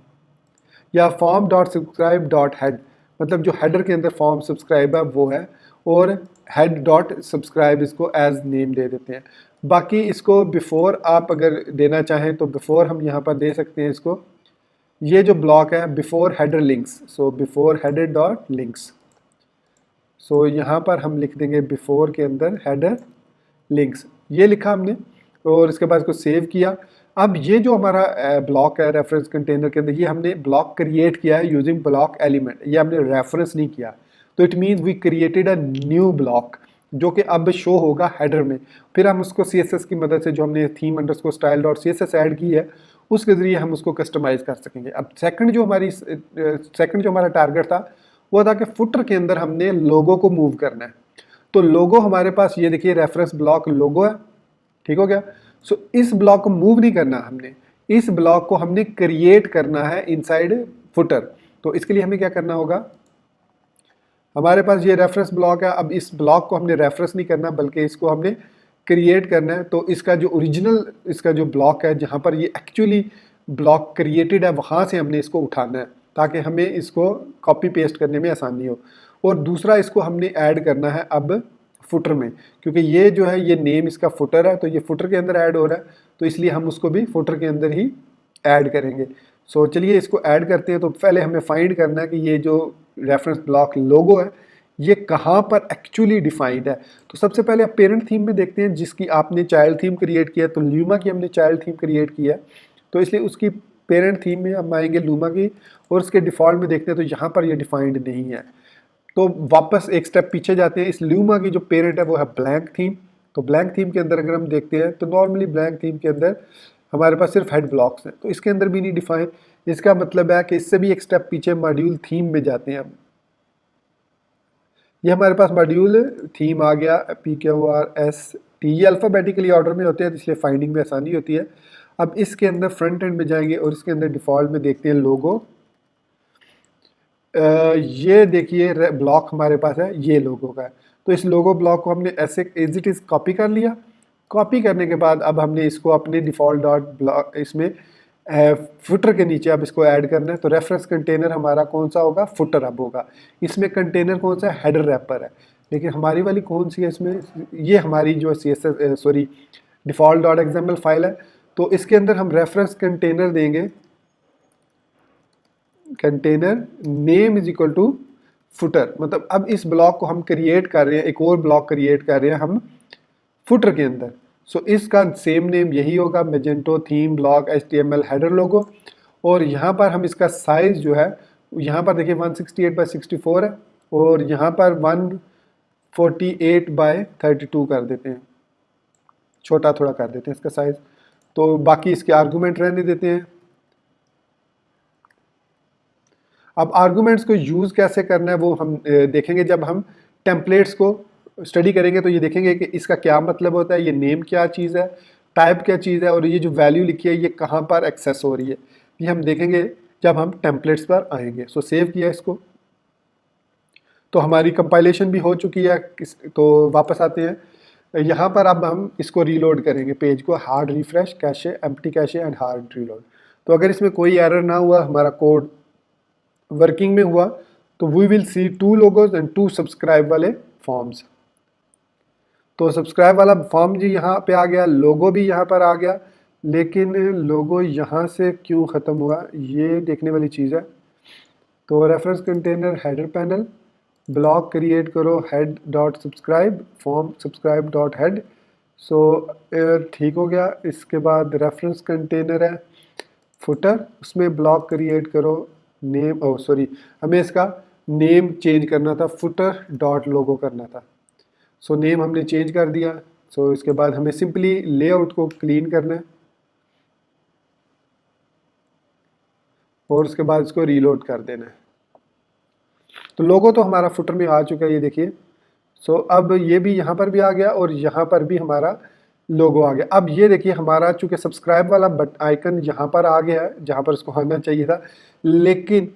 या form dot subscribe dot head, मतलब जो हेडर के अंदर फॉर्म सब्सक्राइब है वो है, और हेड डॉट सब्सक्राइब इसको एज नेम दे देते हैं। बाकी इसको बिफोर आप अगर देना चाहें तो बिफोर हम यहाँ पर दे सकते हैं इसको। ये जो ब्लॉक है before header links, so before header dot links, so यहाँ पर हम लिख देंगे बिफोर के अंदर हेडर लिंक्स, ये लिखा हमने और इसके बाद इसको सेव किया। अब ये जो हमारा ब्लॉक है रेफरेंस कंटेनर के अंदर, ये हमने ब्लॉक क्रिएट किया है यूजिंग ब्लॉक एलिमेंट, ये हमने रेफरेंस नहीं किया। तो it means we created a new block जो कि अब शो होगा हेडर में। फिर हम उसको CSS की मदद से, जो हमने theme underscore style dot CSS add की है, उसके ज़रिए हम उसको कस्टमाइज़ कर सकेंगे। अब सेकंड जो हमारा टारगेट था वो था कि फुटर के अंदर हमने लोगो को मूव करना है। तो लोगो हमारे पास ये देखिए रेफरेंस ब्लॉक लोगो है। ठीक हो गया। सो इस ब्लॉक को मूव नहीं करना हमने, इस ब्लॉक को हमने क्रिएट करना है इनसाइड फुटर। तो इसके लिए हमें क्या करना होगा, हमारे पास ये रेफरेंस ब्लॉक है। अब इस ब्लॉक को हमने रेफरेंस नहीं करना बल्कि इसको हमने क्रिएट करना है। तो इसका जो ओरिजिनल इसका जो ब्लॉक है जहाँ पर ये एक्चुअली ब्लॉक क्रिएटेड है वहाँ से हमने इसको उठाना है ताकि हमें इसको कॉपी पेस्ट करने में आसानी हो। और दूसरा इसको हमने ऐड करना है अब फुटर में, क्योंकि ये जो है ये नेम इसका फुटर है तो ये फुटर के अंदर ऐड हो रहा है, तो इसलिए हम उसको भी फुटर के अंदर ही ऐड करेंगे। सो चलिए इसको ऐड करते हैं। तो पहले हमें फाइंड करना है कि ये जो रेफरेंस ब्लॉक लोगो है ये कहाँ पर एक्चुअली डिफाइंड है। तो सबसे पहले आप पेरेंट थीम में देखते हैं जिसकी आपने चाइल्ड थीम क्रिएट किया है। तो ल्यूमा की हमने चाइल्ड थीम क्रिएट किया है, तो इसलिए उसकी पेरेंट थीम में हम आएंगे लूमा की, और उसके डिफ़ॉल्ट में देखते हैं तो यहाँ पर ये डिफाइंड नहीं है। तो वापस एक स्टेप पीछे जाते हैं। इस ल्यूमा की जो पेरेंट है वो है ब्लैंक थीम। तो ब्लैंक थीम के अंदर अगर हम देखते हैं तो नॉर्मली ब्लैंक थीम के अंदर हमारे पास सिर्फ हेड ब्लॉक्स हैं, तो इसके अंदर भी नहीं डिफाइन। इसका मतलब है कि इससे भी एक स्टेप पीछे मॉड्यूल थीम में जाते हैं हम। ये हमारे पास मॉड्यूल थीम आ गया, PQRST, ये अल्फ़ाबेटिकली ऑर्डर में होते हैं इसलिए फाइंडिंग में आसानी होती है। अब इसके अंदर फ्रंट एंड में जाएंगे और इसके अंदर डिफ़ॉल्ट में देखते हैं लोगो। ये देखिए ब्लॉक हमारे पास है, ये लोगो का है। तो इस लोगो ब्लॉक को हमने ऐसे एज इट इज़ कॉपी कर लिया। कॉपी करने के बाद अब हमने इसको अपने डिफ़ॉल्ट डॉट ब्लॉक इसमें फुटर के नीचे अब इसको ऐड करना है। तो रेफरेंस कंटेनर हमारा कौन सा होगा, फुटर अब होगा। इसमें कंटेनर कौन सा है, हेडर रैपर है। लेकिन हमारी वाली कौन सी है इसमें, ये हमारी जो CSS default dot XML file है। तो इसके अंदर हम रेफरेंस कंटेनर देंगे, container name is equal to footer. मतलब अब इस ब्लॉक को हम क्रिएट कर रहे हैं, एक और ब्लॉक क्रिएट कर रहे हैं हम फुटर के अंदर। सो इसका सेम नेम यही होगा, Magento theme block HTML header logo. और यहाँ पर हम इसका साइज़ जो है, यहाँ पर देखिए 168/64 है और यहाँ पर 148/32 कर देते हैं, छोटा थोड़ा कर देते हैं इसका साइज़। तो बाकी इसके आर्गूमेंट रहने देते हैं। अब आर्गूमेंट्स को यूज़ कैसे करना है वो हम देखेंगे जब हम टेम्पलेट्स को स्टडी करेंगे। तो ये देखेंगे कि इसका क्या मतलब होता है, ये नेम क्या चीज़ है, टाइप क्या चीज़ है, और ये जो वैल्यू लिखी है ये कहाँ पर एक्सेस हो रही है, ये हम देखेंगे जब हम टेम्पलेट्स पर आएंगे। सो सेव किया इसको, तो हमारी कंपाइलेशन भी हो चुकी है। तो वापस आते हैं। यहाँ पर अब हम इसको रीलोड करेंगे पेज को, hard refresh, cache, empty cache and hard reload. तो अगर इसमें कोई एरर ना हुआ, हमारा कोड वर्किंग में हुआ, तो we will see 2 logos and 2 subscribe वाले फॉर्म्स। तो सब्सक्राइब वाला फॉर्म जी यहाँ पे आ गया, लोगो भी यहाँ पर आ गया, लेकिन लोगो यहाँ से क्यों ख़त्म हुआ ये देखने वाली चीज़ है। तो reference container, header panel, block create करो head dot subscribe, form subscribe dot head. So ठीक हो गया। इसके बाद रेफरेंस कंटेनर है फुटर, उसमें ब्लॉक क्रिएट करो नेम, ओ सॉरी हमें इसका नेम चेंज करना था, फुटर डॉट लोगो करना था। सो नेम हमने चेंज कर दिया। सो इसके बाद हमें सिंपली लेआउट को क्लीन करना है और उसके बाद इसको रीलोड कर देना है। तो लोगो तो हमारा फुटर में आ चुका है, ये देखिए। सो अब ये भी यहाँ पर भी आ गया और यहाँ पर भी हमारा लोगो आ गया। अब ये देखिए हमारा चूँकि सब्सक्राइब वाला बट आइकन यहाँ पर आ गया है जहाँ पर उसको आना चाहिए था, लेकिन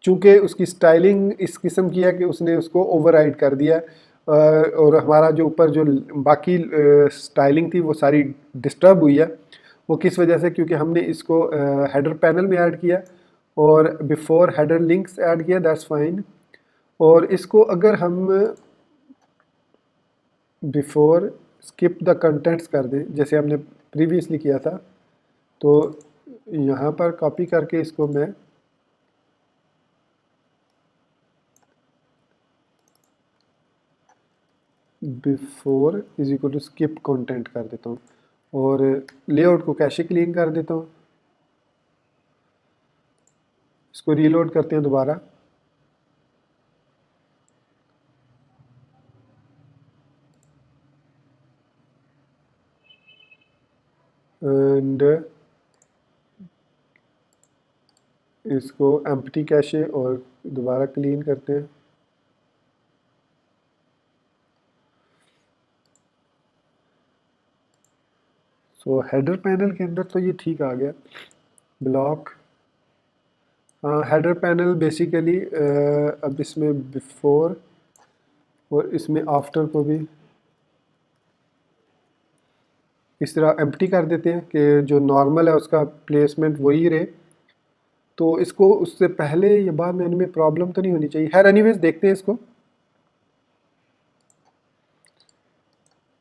चूँकि उसकी स्टाइलिंग इस किस्म की है कि उसने उसको ओवरराइड कर दिया है, और हमारा जो ऊपर जो बाकी स्टाइलिंग थी वो सारी डिस्टर्ब हुई है। वो किस वजह से, क्योंकि हमने इसको हेडर पैनल में ऐड किया और बिफोर हेडर लिंक्स ऐड किया, दैट्स फाइन। और इसको अगर हम बिफोर स्किप द कंटेंट्स कर दें जैसे हमने प्रीवियसली किया था, तो यहाँ पर कॉपी करके इसको मैं before is equal to skip content कर देता हूँ और लेआउट को कैशे क्लीन कर देता हूँ। इसको रीलोड करते हैं दोबारा। एंड इसको एम्प्टी कैशे और दोबारा क्लीन करते हैं। सो हेडर पैनल के अंदर तो ये ठीक आ गया। ब्लॉक हेडर पैनल बेसिकली अब इसमें बिफोर और इसमें आफ्टर को भी इस तरह एम्प्टी कर देते हैं कि जो नॉर्मल है उसका प्लेसमेंट वही रहे। तो इसको उससे पहले या बाद में इनमें प्रॉब्लम तो नहीं होनी चाहिए। खैर एनीवेज देखते हैं इसको।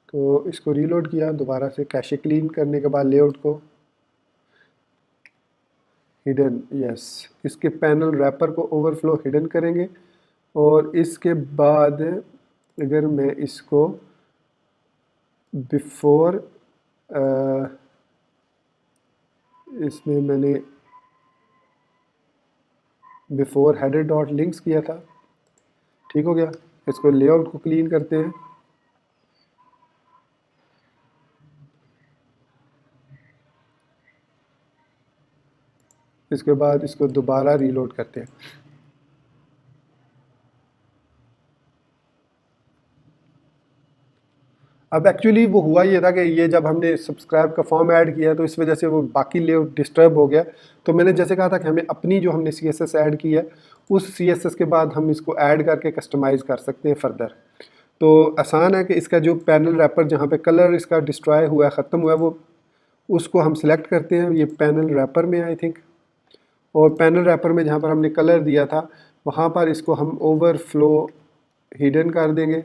तो इसको रीलोड किया दोबारा से, कैशे क्लीन करने के बाद लेआउट को हिडन, यस, इसके पैनल रैपर को ओवरफ्लो हिडन करेंगे। और इसके बाद अगर मैं इसको बिफोर इसमें मैंने बिफोर हेडर डॉट लिंक्स किया था, ठीक हो गया। इसको लेआउट को क्लीन करते हैं। इसके बाद इसको दोबारा रीलोड करते हैं। अब एक्चुअली वो हुआ ये था कि ये जब हमने सब्सक्राइब का फॉर्म ऐड किया तो इस वजह से वो बाकी लेआउट डिस्टर्ब हो गया। तो मैंने जैसे कहा था कि हमें अपनी जो हमने CSS ऐड की है उस CSS के बाद हम इसको ऐड करके कस्टमाइज़ कर सकते हैं फर्दर। तो आसान है कि इसका जो पैनल रैपर जहाँ पे कलर इसका डिस्ट्रॉय हुआ है, ख़त्म हुआ है, वो उसको हम सिलेक्ट करते हैं। ये पैनल रैपर में आई थिंक, और पैनल रैपर में जहाँ पर हमने कलर दिया था वहाँ पर इसको हम ओवरफ्लो हिडन कर देंगे।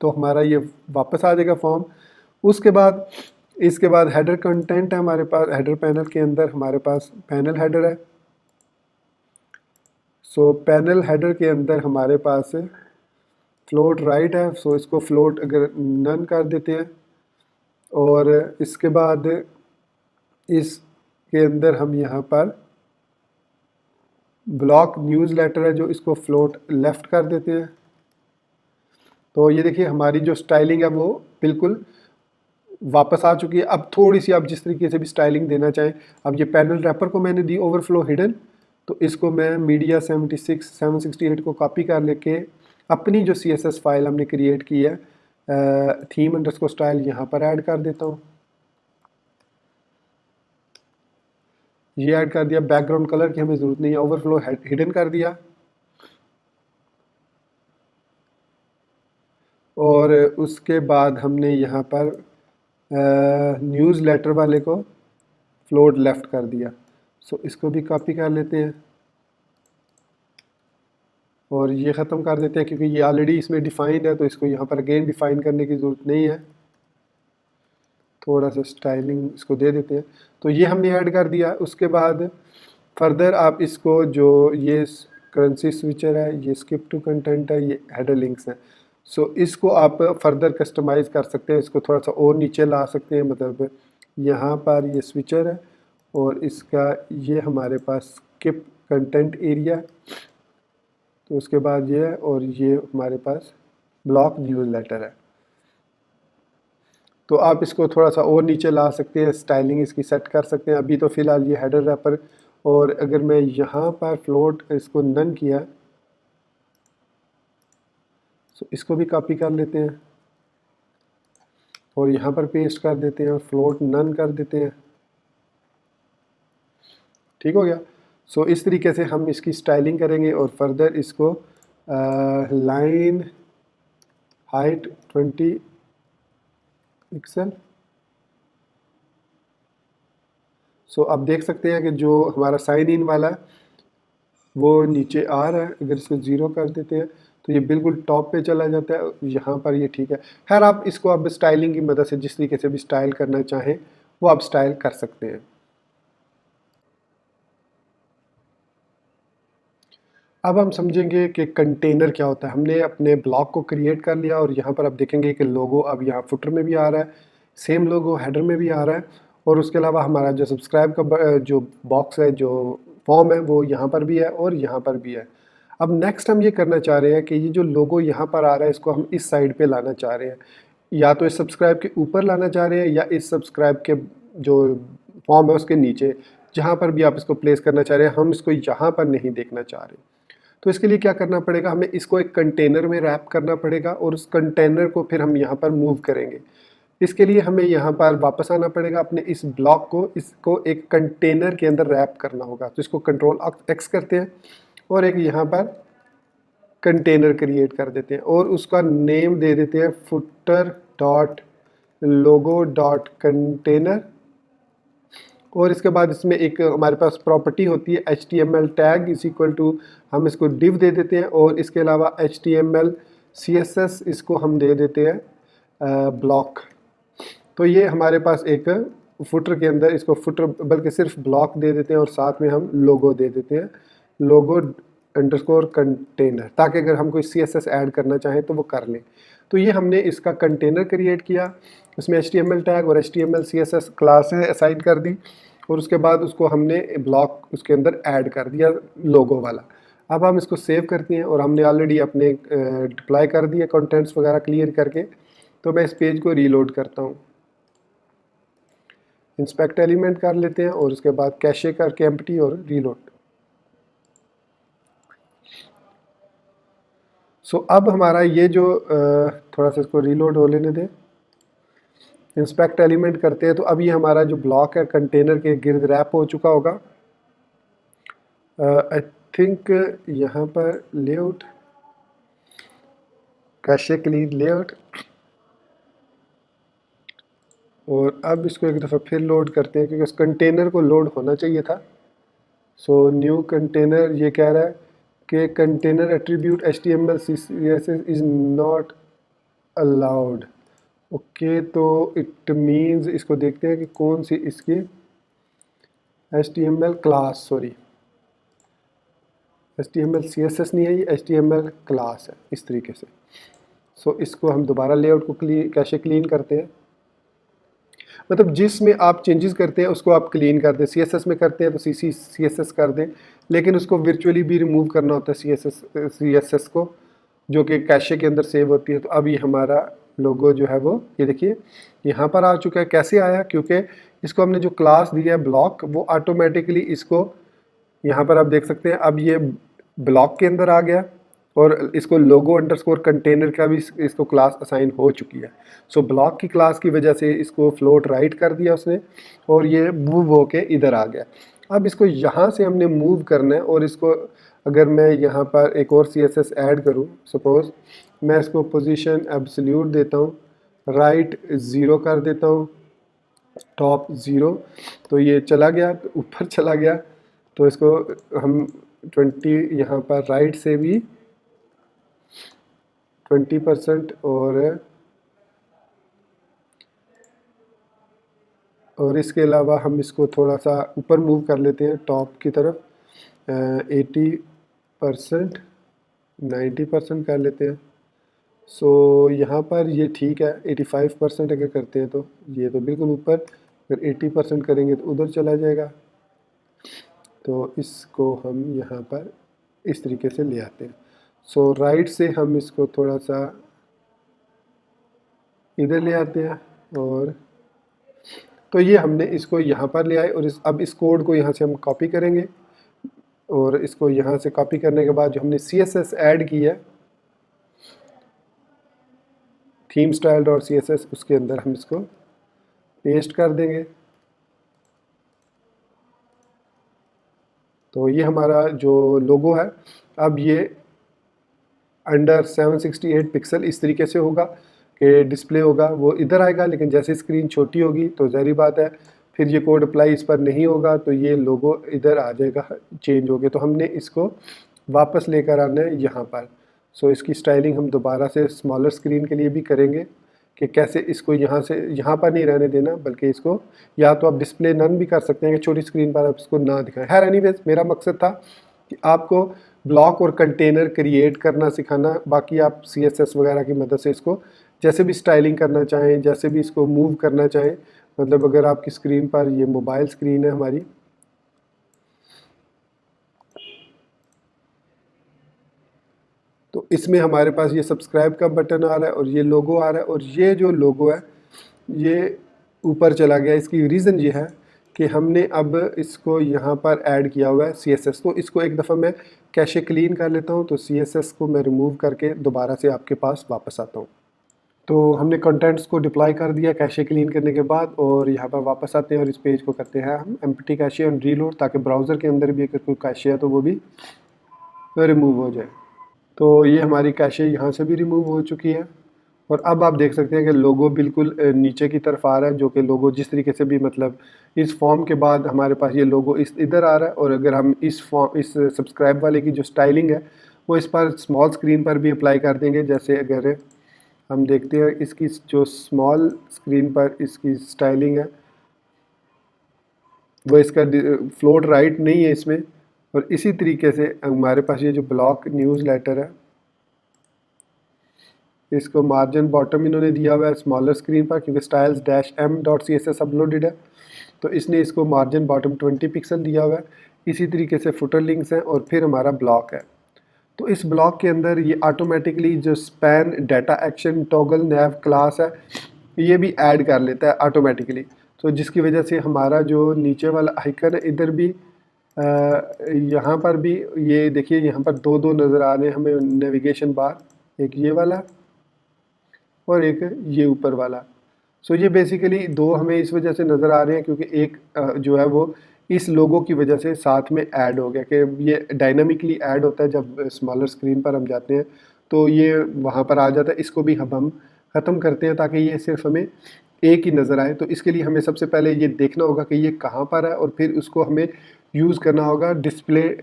तो हमारा ये वापस आ जाएगा फॉर्म। उसके बाद इसके बाद हेडर कंटेंट है हमारे पास। हेडर पैनल के अंदर हमारे पास पैनल हेडर है। सो पैनल हेडर के अंदर हमारे पास फ्लोट राइट है। सो इसको फ्लोट अगर नन कर देते हैं और इसके बाद इसके अंदर हम यहाँ पर ब्लॉक न्यूज़ लेटर है जो इसको फ्लोट लेफ़्ट कर देते हैं। तो ये देखिए हमारी जो स्टाइलिंग है वो बिल्कुल वापस आ चुकी है। अब थोड़ी सी आप जिस तरीके से भी स्टाइलिंग देना चाहें। अब ये पैनल रैपर को मैंने दी ओवरफ्लो हिडन, तो इसको मैं मीडिया 768 को कॉपी कर लेके अपनी जो CSS फाइल हमने क्रिएट की है थीम अंडरस्कोर स्टाइल यहाँ पर ऐड कर देता हूँ। ये ऐड कर दिया। बैकग्राउंड कलर की हमें ज़रूरत नहीं है, ओवरफ्लो हिडन कर दिया। और उसके बाद हमने यहाँ पर न्यूज़ लेटर वाले को फ्लोट लेफ़्ट कर दिया। सो इसको भी कॉपी कर लेते हैं और ये ख़त्म कर देते हैं, क्योंकि ये ऑलरेडी इसमें डिफ़ाइंड है तो इसको यहाँ पर अगेन डिफ़ाइन करने की ज़रूरत नहीं है। थोड़ा सा स्टाइलिंग इसको दे देते हैं। तो ये हमने ऐड कर दिया। उसके बाद फर्दर आप इसको जो ये करेंसी स्विचर है, ये स्किप टू कंटेंट है, ये हेडर लिंक्स है, सो इसको आप फर्दर कस्टमाइज़ कर सकते हैं। इसको थोड़ा सा और नीचे ला सकते हैं। मतलब यहाँ पर ये स्विचर है और इसका ये हमारे पास स्किप कंटेंट एरिया, तो उसके बाद ये है और ये हमारे पास ब्लॉक न्यूज़ लेटर है। तो आप इसको थोड़ा सा और नीचे ला सकते हैं, स्टाइलिंग इसकी सेट कर सकते हैं। अभी तो फ़िलहाल ये हेडर रैपर, और अगर मैं यहाँ पर फ्लोट इसको नन किया तो इसको भी कॉपी कर लेते हैं और यहाँ पर पेस्ट कर देते हैं और फ्लोट नन कर देते हैं। ठीक हो गया। सो इस तरीके से हम इसकी स्टाइलिंग करेंगे और फर्दर इसको लाइन हाइट 20 पिक्सल। सो आप देख सकते हैं कि जो हमारा साइन इन वाला है वो नीचे आ रहा है। अगर इसको ज़ीरो कर देते हैं तो ये बिल्कुल टॉप पे चला जाता है। यहाँ पर ये ठीक है। खैर आप इसको अब स्टाइलिंग की मदद से जिस तरीके से भी स्टाइल करना चाहें वो आप स्टाइल कर सकते हैं। अब हम समझेंगे कि कंटेनर क्या होता है। हमने अपने ब्लॉक को क्रिएट कर लिया और यहाँ पर आप देखेंगे कि लोगो अब यहाँ फुटर में भी आ रहा है, सेम लोगो हेडर में भी आ रहा है, और उसके अलावा हमारा जो सब्सक्राइब का जो बॉक्स है, जो फॉर्म है, वो यहाँ पर भी है और यहाँ पर भी है। अब नेक्स्ट हम ये करना चाह रहे हैं कि ये जो लोगो यहाँ पर आ रहा है इसको हम इस साइड पे लाना चाह रहे हैं। या तो इस सब्सक्राइब के ऊपर लाना चाह रहे हैं या इस सब्सक्राइब के जो फॉर्म है उसके नीचे, जहाँ पर भी आप इसको प्लेस करना चाह रहे हैं। हम इसको यहाँ पर नहीं देखना चाह रहे। तो इसके लिए क्या करना पड़ेगा, हमें इसको एक कंटेनर में रैप करना पड़ेगा और उस कंटेनर को फिर हम यहाँ पर मूव करेंगे। इसके लिए हमें यहाँ पर वापस आना पड़ेगा, अपने इस ब्लॉक को इसको एक कंटेनर के अंदर रैप करना होगा। तो इसको कंट्रोल एक्स करते हैं और एक यहाँ पर कंटेनर क्रिएट कर देते हैं और उसका नेम दे देते हैं फुटर डॉट लोगो डॉट कंटेनर। और इसके बाद इसमें एक हमारे पास प्रॉपर्टी होती है HTML tag is equal to, हम इसको डिव दे देते हैं और इसके अलावा HTML CSS इसको हम दे देते हैं ब्लॉक। तो ये हमारे पास एक फुटर के अंदर इसको फुटर बल्कि सिर्फ ब्लॉक दे देते हैं और साथ में हम लोगो दे देते हैं, लोगो अंडरस्कोर कंटेनर, ताकि अगर हम कोई CSS ऐड करना चाहें तो वो कर लें। तो ये हमने इसका कंटेनर क्रिएट किया, इसमें HTML टैग और HTML CSS क्लासें असाइन कर दी और उसके बाद उसको हमने ब्लॉक उसके अंदर ऐड कर दिया लोगो वाला। अब हम इसको सेव करते हैं और हमने ऑलरेडी अपने डिप्लॉय कर दिए कंटेंट्स वगैरह क्लियर करके। तो मैं इस पेज को रीलोड करता हूँ, इंस्पेक्ट एलिमेंट कर लेते हैं और उसके बाद कैशे करके एम्प्टी और रीलोड। सो अब हमारा ये जो थोड़ा सा इसको रीलोड हो लेने दें, इंस्पेक्ट एलिमेंट करते हैं तो अब ये हमारा जो ब्लॉक है कंटेनर के गिर्द रैप हो चुका होगा। आई थिंक यहाँ पर लेआउट कैशे क्लीन लेआउट, और अब इसको एक दफ़ा फिर लोड करते हैं क्योंकि उस कंटेनर को लोड होना चाहिए था। सो न्यू कंटेनर ये कह रहा है कि container attribute HTML CSS is not allowed. Okay, तो इट मीन्स इसको देखते हैं कि कौन सी इसकी HTML class, sorry HTML CSS नहीं है, ये HTML क्लास है इस तरीके से। सो इसको हम दोबारा लेआउट को कैशे क्लीन करते हैं, मतलब जिसमें आप चेंजेस करते हैं उसको आप क्लीन कर दें। CSS में करते हैं तो CSS कर दें, लेकिन उसको वर्चुअली भी रिमूव करना होता है CSS को, जो कि कैशे के अंदर सेव होती है। तो अब ये हमारा लोगो जो है वो ये देखिए यहाँ पर आ चुका है। कैसे आया, क्योंकि इसको हमने जो क्लास दिया है ब्लॉक, वो ऑटोमेटिकली इसको यहाँ पर आप देख सकते हैं अब ये ब्लॉक के अंदर आ गया और इसको लोगो अंडरस्कोर कंटेनर का भी इसको क्लास असाइन हो चुकी है। सो ब्लॉक की क्लास की वजह से इसको फ्लोट राइट कर दिया उसने और ये मूव होके इधर आ गया। अब इसको यहाँ से हमने मूव करना है और इसको अगर मैं यहाँ पर एक और CSS ऐड करूँ, सपोज़ मैं इसको पोजीशन एब्सोल्यूट देता हूँ, राइट 0 कर देता हूँ, टॉप 0, तो ये चला गया, तो ऊपर चला गया। तो इसको हम 20 यहाँ पर राइट से भी 20% और इसके अलावा हम इसको थोड़ा सा ऊपर मूव कर लेते हैं टॉप की तरफ, 80%, 90% कर लेते हैं। सो यहाँ पर ये ठीक है। 85% अगर करते हैं तो ये तो बिल्कुल ऊपर, अगर 80% करेंगे तो उधर चला जाएगा। तो इसको हम यहाँ पर इस तरीके से ले आते हैं। सो राइट से हम इसको थोड़ा सा इधर ले आते हैं, और तो ये हमने इसको यहाँ पर ले आए, और अब इस कोड को यहाँ से हम कॉपी करेंगे, और इसको यहाँ से कॉपी करने के बाद जो हमने CSS ऐड की है, थीम स्टाइल डॉट CSS, उसके अंदर हम इसको पेस्ट कर देंगे। तो ये हमारा जो लोगो है, अब ये अंडर 768 पिक्सल इस तरीके से होगा कि डिस्प्ले होगा, वो इधर आएगा। लेकिन जैसे स्क्रीन छोटी होगी तो ज़ाहिर बात है फिर ये कोड अप्लाई इस पर नहीं होगा, तो ये लोगो इधर आ जाएगा चेंज हो गया। तो हमने इसको वापस लेकर आना है यहाँ पर। सो इसकी स्टाइलिंग हम दोबारा से स्मॉलर स्क्रीन के लिए भी करेंगे कि कैसे इसको यहाँ से यहाँ पर नहीं रहने देना, बल्कि इसको या तो आप डिस्प्ले नन भी कर सकते हैं कि छोटी स्क्रीन पर आप इसको ना दिखाएं। खैर एनीवेज, मेरा मकसद था कि आपको ब्लॉक और कंटेनर क्रिएट करना सिखाना। बाकी आप CSS वगैरह की मदद से इसको जैसे भी स्टाइलिंग करना चाहें, जैसे भी इसको मूव करना चाहें, मतलब अगर आपकी स्क्रीन पर, ये मोबाइल स्क्रीन है हमारी, तो इसमें हमारे पास ये सब्सक्राइब का बटन आ रहा है और ये लोगो आ रहा है, और ये जो लोगो है ये ऊपर चला गया। इसकी रीज़न ये है कि हमने अब इसको यहाँ पर ऐड किया हुआ है CSS। तो इसको एक दफ़ा मैं कैशे क्लीन कर लेता हूँ, तो CSS को मैं रिमूव करके दोबारा से आपके पास वापस आता हूँ। तो हमने कंटेंट्स को डिप्लॉय कर दिया कैशे क्लीन करने के बाद, और यहाँ पर वापस आते हैं और इस पेज को करते हैं हम एम्प्टी कैशे और रीलोड, ताकि ब्राउज़र के अंदर भी अगर कोई कैशे है तो वो भी रिमूव हो जाए। तो ये हमारी कैशे यहाँ से भी रिमूव हो चुकी है, और अब आप देख सकते हैं कि लोगो बिल्कुल नीचे की तरफ आ रहा है, जो कि लोगो जिस तरीके से भी, मतलब इस फॉर्म के बाद हमारे पास ये लोगो इस इधर आ रहा है। और अगर हम इस सब्सक्राइब वाले की जो स्टाइलिंग है वो इस पर स्मॉल स्क्रीन पर भी अप्लाई कर देंगे। जैसे अगर हम देखते हैं इसकी जो स्मॉल स्क्रीन पर इसकी स्टाइलिंग है, वो इसका फ्लोट राइट नहीं है इसमें। और इसी तरीके से हमारे पास ये जो ब्लॉक न्यूज़ लेटर है, इसको मार्जिन बॉटम इन्होंने दिया हुआ है स्मॉलर स्क्रीन पर, क्योंकि styles-m.css अपलोडेड है, तो इसने इसको मार्जिन बॉटम 20 पिक्सल दिया हुआ है। इसी तरीके से फुटर लिंक्स हैं, और फिर हमारा ब्लॉक है। तो इस ब्लॉक के अंदर ये ऑटोमेटिकली जो स्पैन डाटा एक्शन टॉगल नैव क्लास है, ये भी ऐड कर लेता है ऑटोमेटिकली। तो जिसकी वजह से हमारा जो नीचे वाला आइकन है इधर भी, यहाँ पर भी, ये देखिए यहाँ पर दो नज़र आ रहे हैं हमें नेविगेशन बार, एक ये वाला और एक ये ऊपर वाला। सो ये बेसिकली दो हमें इस वजह से नज़र आ रहे हैं क्योंकि एक जो है वो इस लोगो की वजह से साथ में ऐड हो गया, कि ये डायनामिकली ऐड होता है जब स्मॉलर स्क्रीन पर हम जाते हैं, तो ये वहाँ पर आ जाता है। इसको भी हम ख़त्म करते हैं ताकि ये सिर्फ हमें एक ही नज़र आए। तो इसके लिए हमें सबसे पहले ये देखना होगा कि ये कहाँ पर है, और फिर उसको हमें यूज़ करना होगा डिस्प्ले,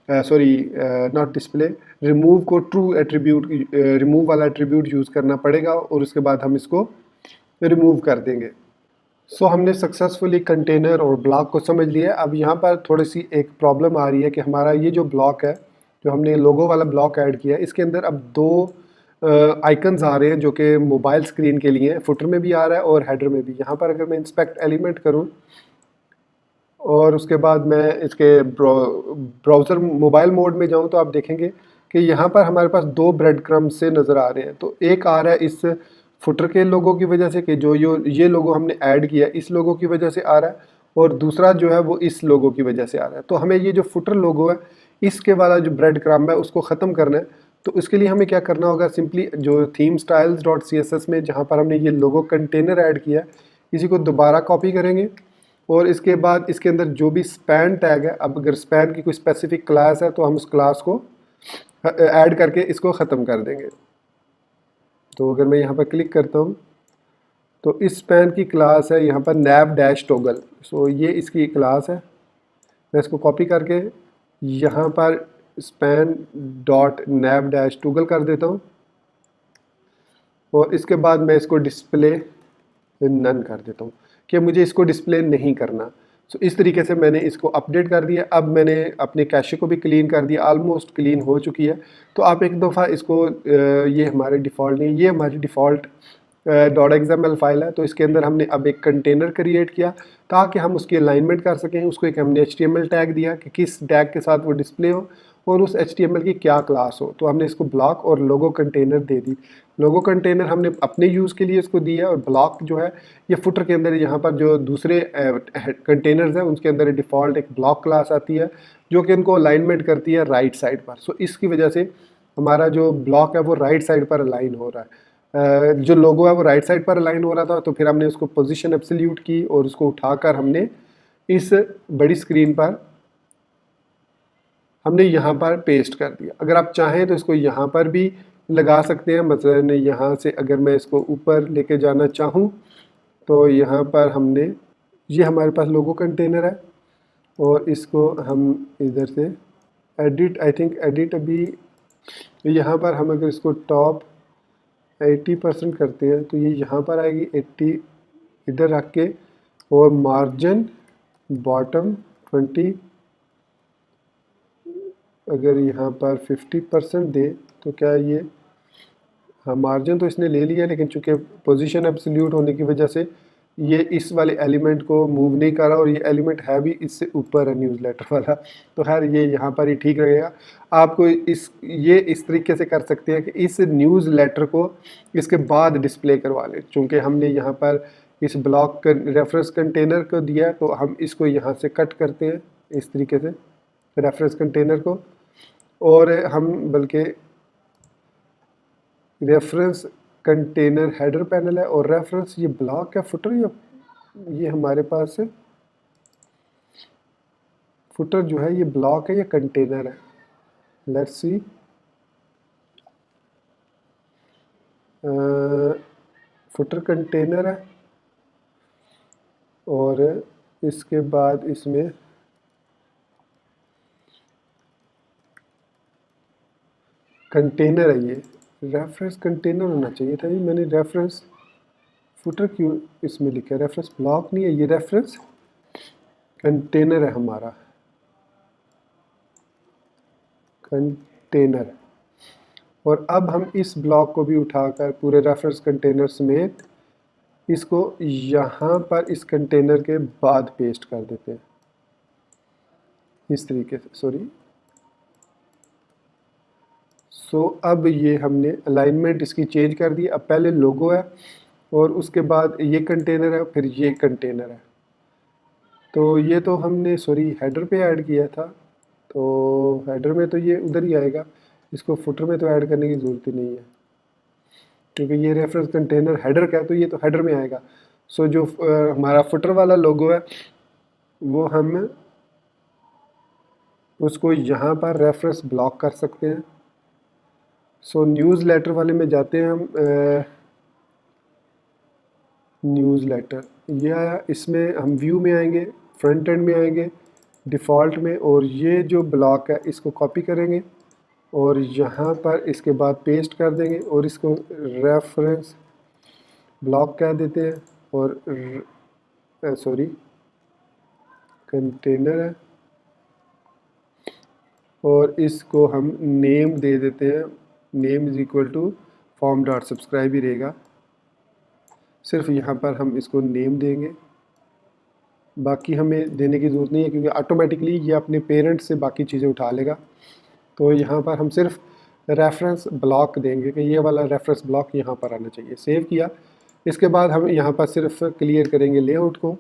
नॉट डिस्प्ले, रिमूव को ट्रू एट्रीब्यूट, रिमूव वाला एट्रीब्यूट यूज़ करना पड़ेगा, और उसके बाद हम इसको रिमूव कर देंगे। सो हमने सक्सेसफुली कंटेनर और ब्लॉक को समझ लिया। अब यहाँ पर थोड़ी सी एक प्रॉब्लम आ रही है कि हमारा ये जो ब्लॉक है, जो हमने लोगो वाला ब्लॉक ऐड किया है, इसके अंदर अब दो आइकन्स आ रहे हैं जो कि मोबाइल स्क्रीन के लिए हैं। फुटर में भी आ रहा है और हेडर में भी। यहाँ पर अगर मैं इंस्पेक्ट एलिमेंट करूँ और उसके बाद मैं इसके ब्राउज़र मोबाइल मोड में जाऊँ, तो आप देखेंगे कि यहाँ पर हमारे पास दो ब्रेड क्रम्स से नज़र आ रहे हैं। तो एक आ रहा है इस फुटर के लोगों की वजह से, कि जो ये लोगो हमने ऐड किया इस लोगो की वजह से आ रहा है, और दूसरा जो है वो इस लोगो की वजह से आ रहा है। तो हमें ये जो फुटर लोगो है, इसके वाला जो ब्रेड क्रम्ब है उसको ख़त्म करना है। तो इसके लिए हमें क्या करना होगा, सिंपली जो थीम स्टाइल्स डॉट CSS में जहाँ पर हमने ये लोगो कंटेनर ऐड किया, इसी को दोबारा कॉपी करेंगे और इसके बाद इसके अंदर जो भी स्पैन टैग है, अब अगर स्पैन की कोई स्पेसिफिक क्लास है तो हम उस क्लास को ऐड करके इसको ख़त्म कर देंगे। तो अगर मैं यहाँ पर क्लिक करता हूँ तो इस स्पैन की क्लास है यहाँ पर नैव डैश टोगल। सो ये इसकी क्लास है। मैं इसको कॉपी करके यहाँ पर स्पैन डॉट नैव डैश टोगल कर देता हूँ और इसके बाद मैं इसको डिस्प्ले नन कर देता हूँ कि मुझे इसको डिस्प्ले नहीं करना। सो इस तरीके से मैंने इसको अपडेट कर दिया। अब मैंने अपने कैशे को भी क्लीन कर दिया, ऑलमोस्ट क्लीन हो चुकी है। तो आप एक दफ़ा इसको ये हमारे डिफ़ॉल्ट नहीं, ये हमारी डिफ़ॉल्ट .xml फाइल है। तो इसके अंदर हमने अब एक कंटेनर क्रिएट किया ताकि हम उसकी अलाइनमेंट कर सकें। उसको एक हमने HTML टैग दिया कि किस टैग के साथ वो डिस्प्ले हो और उस HTML की क्या क्लास हो। तो हमने इसको ब्लॉक और लोगो कंटेनर दे दी। लोगो कंटेनर हमने अपने यूज़ के लिए इसको दिया और ब्लॉक जो है ये फुटर के अंदर यहाँ पर जो दूसरे कंटेनर्स हैं उनके अंदर डिफ़ॉल्ट एक ब्लॉक क्लास आती है जो कि इनको अलाइनमेंट करती है राइट साइड पर। सो इसकी वजह से हमारा जो ब्लॉक है वो राइट साइड पर अलाइन हो रहा है। जो लोगो है वो राइट साइड पर अलाइन हो रहा था। तो फिर हमने उसको पोजीशन एब्सोल्यूट की और उसको उठाकर हमने इस बड़ी स्क्रीन पर हमने यहाँ पर पेस्ट कर दिया। अगर आप चाहें तो इसको यहाँ पर भी लगा सकते हैं। मतलब यहाँ से अगर मैं इसको ऊपर लेके जाना चाहूँ तो यहाँ पर हमने ये हमारे पास लोगो कंटेनर है और इसको हम इधर से एडिट, आई थिंक एडिट अभी यहाँ पर हम अगर इसको टॉप 80% करते हैं तो ये यहाँ पर आएगी 80 इधर रख के और मार्जिन बॉटम 20 अगर यहाँ पर 50% दे तो क्या ये, हाँ मार्जिन तो इसने ले लिया लेकिन चूंकि पोजीशन एब्सोल्यूट होने की वजह से ये इस वाले एलिमेंट को मूव नहीं कर रहा और ये एलिमेंट है भी इससे ऊपर है न्यूज़लेटर वाला। तो खैर ये यहाँ पर ही ठीक रहेगा। आपको इस तरीके से कर सकते हैं कि इस न्यूज़लेटर को इसके बाद डिस्प्ले करवा लें। चूँकि हमने यहाँ पर इस ब्लॉक रेफरेंस कंटेनर को दिया है तो हम इसको यहाँ से कट करते हैं इस तरीके से रेफरेंस कंटेनर को, और हम बल्कि रेफरेंस कंटेनर हेडर पैनल है और रेफरेंस ये ब्लॉक है फुटर, ये हमारे पास है फुटर जो है ये ब्लॉक है या कंटेनर है। लेट्स सी, फुटर कंटेनर है और इसके बाद इसमें कंटेनर है। ये रेफरेंस कंटेनर होना चाहिए था। ये मैंने रेफरेंस फुटर क्यों इसमें लिखा है, रेफरेंस ब्लॉक नहीं है, ये रेफरेंस कंटेनर है हमारा कंटेनर। और अब हम इस ब्लॉक को भी उठाकर पूरे रेफरेंस कंटेनर समेत इसको यहाँ पर इस कंटेनर के बाद पेस्ट कर देते हैं इस तरीके से। सॉरी, सो अब ये हमने अलाइनमेंट इसकी चेंज कर दी। अब पहले लोगो है और उसके बाद ये कंटेनर है फिर ये कंटेनर है। तो ये तो हमने सॉरी हेडर पे ऐड किया था, तो हेडर में तो ये उधर ही आएगा, इसको फुटर में तो ऐड करने की ज़रूरत ही नहीं है क्योंकि ये रेफरेंस कंटेनर हेडर का है तो ये तो हेडर में आएगा। सो जो हमारा फुटर वाला लोगो है वो हम उसको यहाँ पर रेफरेंस ब्लॉक कर सकते हैं। सो न्यूज़लेटर वाले में जाते हैं हम, न्यूज़लेटर ये आया, इसमें हम व्यू में आएंगे, फ्रंट एंड में आएंगे, डिफ़ॉल्ट में, और ये जो ब्लॉक है इसको कॉपी करेंगे और यहाँ पर इसके बाद पेस्ट कर देंगे और इसको रेफरेंस ब्लॉक कह देते हैं और सॉरी कंटेनर है और इसको हम नेम दे देते हैं। Name is equal to form dot subscribe ही रहेगा, सिर्फ यहाँ पर हम इसको नेम देंगे, बाकी हमें देने की ज़रूरत नहीं है क्योंकि ऑटोमेटिकली ये अपने पेरेंट्स से बाकी चीज़ें उठा लेगा। तो यहाँ पर हम सिर्फ रेफरेंस ब्लॉक देंगे कि ये वाला रेफरेंस ब्लॉक यहाँ पर आना चाहिए। सेव किया, इसके बाद हम यहाँ पर सिर्फ क्लियर करेंगे लेआउट को।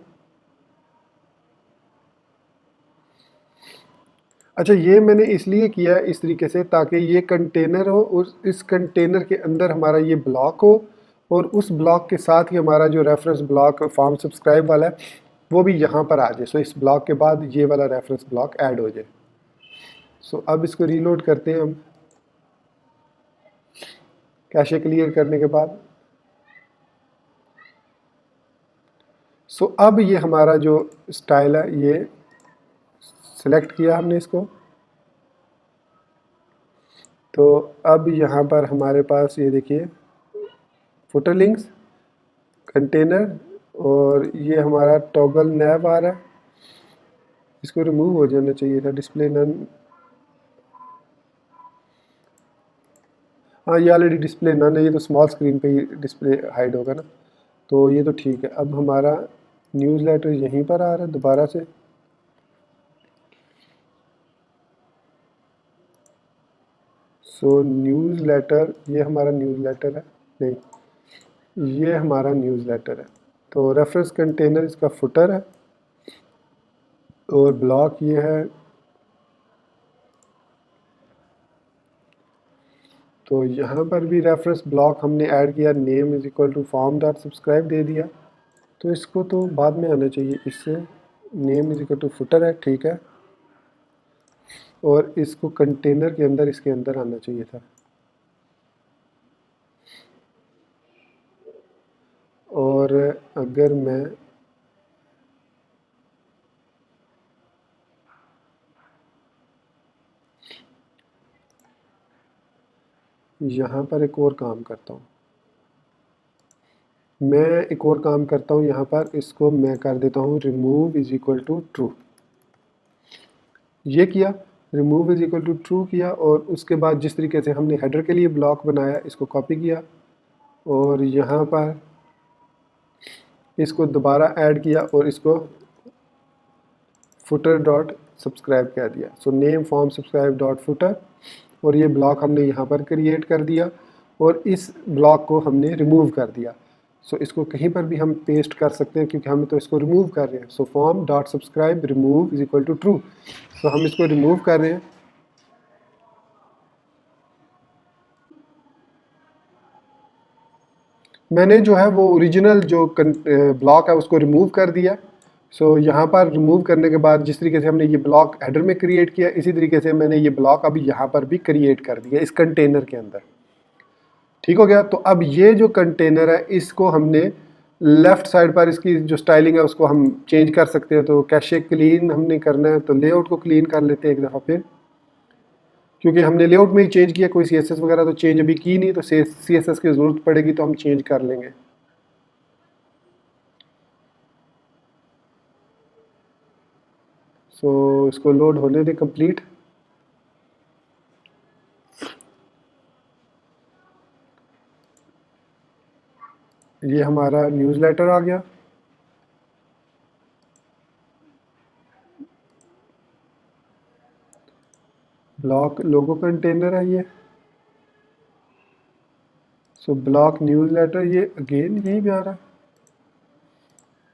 अच्छा, ये मैंने इसलिए किया इस तरीके से ताकि ये कंटेनर हो और इस कंटेनर के अंदर हमारा ये ब्लॉक हो और उस ब्लॉक के साथ ही हमारा जो रेफरेंस ब्लॉक फॉर्म सब्सक्राइब वाला है वो भी यहाँ पर आ जाए। सो इस ब्लॉक के बाद ये वाला रेफरेंस ब्लॉक ऐड हो जाए। सो अब इसको रीलोड करते हैं हम कैशे क्लियर करने के बाद। सो अब ये हमारा जो स्टाइल है ये सिलेक्ट किया हमने इसको। तो अब यहाँ पर हमारे पास ये देखिए फुटर लिंक्स, कंटेनर, और ये हमारा टॉगल नैव आ रहा है, इसको रिमूव हो जाना चाहिए था, डिस्प्ले नन। हाँ ये ऑलरेडी डिस्प्ले नन है, ये तो स्मॉल स्क्रीन पे ही डिस्प्ले हाइड होगा ना, तो ये तो ठीक है। अब हमारा न्यूज़लेटर यहीं पर आ रहा है दोबारा से। सो न्यूज़लेटर, ये हमारा न्यूज़लेटर है, नहीं ये हमारा न्यूज़लेटर है। तो रेफरेंस कंटेनर इसका फुटर है और ब्लॉक ये है। तो यहाँ पर भी रेफरेंस ब्लॉक हमने ऐड किया, name is equal to form dot subscribe दे दिया। तो इसको तो बाद में आना चाहिए, इससे name is equal to footer है, ठीक है। और इसको कंटेनर के अंदर, इसके अंदर आना चाहिए था। और अगर मैं यहाँ पर एक और काम करता हूँ, यहाँ पर इसको मैं कर देता हूँ remove is equal to true. ये किया, remove is equal to true किया, और उसके बाद जिस तरीके से हमने हेडर के लिए ब्लॉक बनाया इसको कॉपी किया और यहाँ पर इसको दोबारा ऐड किया और इसको फुटर डॉट सब्सक्राइब कह दिया। सो name form subscribe dot footer, और ये ब्लॉक हमने यहाँ पर क्रिएट कर दिया और इस ब्लॉक को हमने रिमूव कर दिया। सो इसको कहीं पर भी हम पेस्ट कर सकते हैं क्योंकि हम तो इसको रिमूव कर रहे हैं। So form dot subscribe remove is equal to true. So हम इसको रिमूव कर रहे हैं। मैंने जो है वो ओरिजिनल जो ब्लॉक है उसको रिमूव कर दिया। सो यहाँ पर रिमूव करने के बाद जिस तरीके से हमने ये ब्लॉक हेडर में क्रिएट किया, इसी तरीके से मैंने ये ब्लॉक अभी यहाँ पर भी क्रिएट कर दिया इस कंटेनर के अंदर। ठीक हो गया। तो अब ये जो कंटेनर है इसको हमने लेफ़्ट साइड पर, इसकी जो स्टाइलिंग है उसको हम चेंज कर सकते हैं। तो कैशे क्लीन हमने करना है, तो लेआउट को क्लीन कर लेते हैं एक दफ़ा फिर, क्योंकि हमने लेआउट में ही चेंज किया, कोई CSS वगैरह तो चेंज अभी की नहीं, तो CSS की ज़रूरत पड़ेगी तो हम चेंज कर लेंगे। सो इसको लोड होने दें कंप्लीट। ये हमारा न्यूज़लेटर आ गया। ब्लॉक लोगो कंटेनर है ये। सो ब्लॉक न्यूज़लेटर ये अगेन यहीं पे आ रहा है,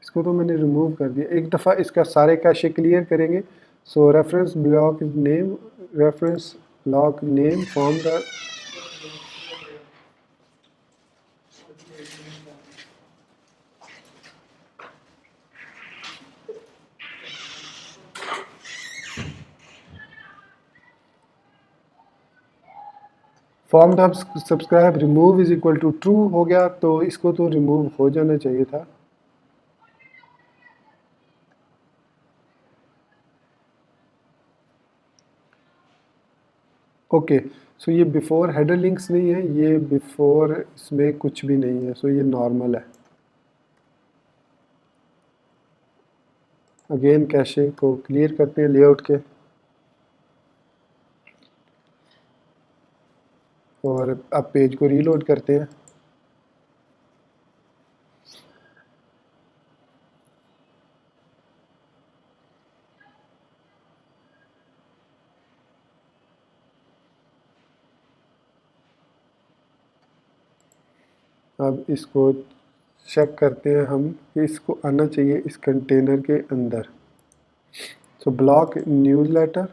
इसको तो मैंने रिमूव कर दिया। एक दफ़ा इसका सारे कैशे क्लियर करेंगे। So reference block name, reference block name form का, form dot subscribe remove is equal to true हो गया, तो इसको तो रिमूव हो जाना चाहिए था। ओके। सो ये बिफोर हेडर लिंक्स नहीं है, ये बिफोर इसमें कुछ भी नहीं है। सो ये नॉर्मल है। अगेन कैशे को क्लियर करते हैं लेआउट के, और अब पेज को रीलोड करते हैं। अब इसको चेक करते हैं हम कि इसको आना चाहिए इस कंटेनर के अंदर। So block newsletter,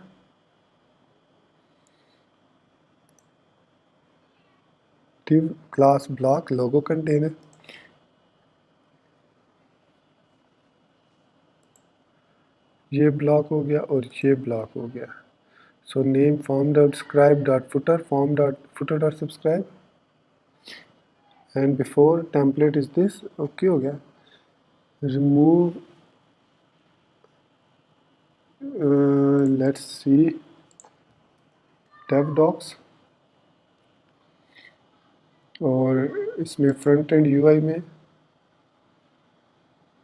div class block logo container, ये ब्लॉक हो गया और ये ब्लॉक हो गया। So name form dot scribe dot footer, form dot footer dot subscribe and before template is this. Okay हो गया। Remove, let's see dev docs, और इसमें फ्रंट एंड यूआई में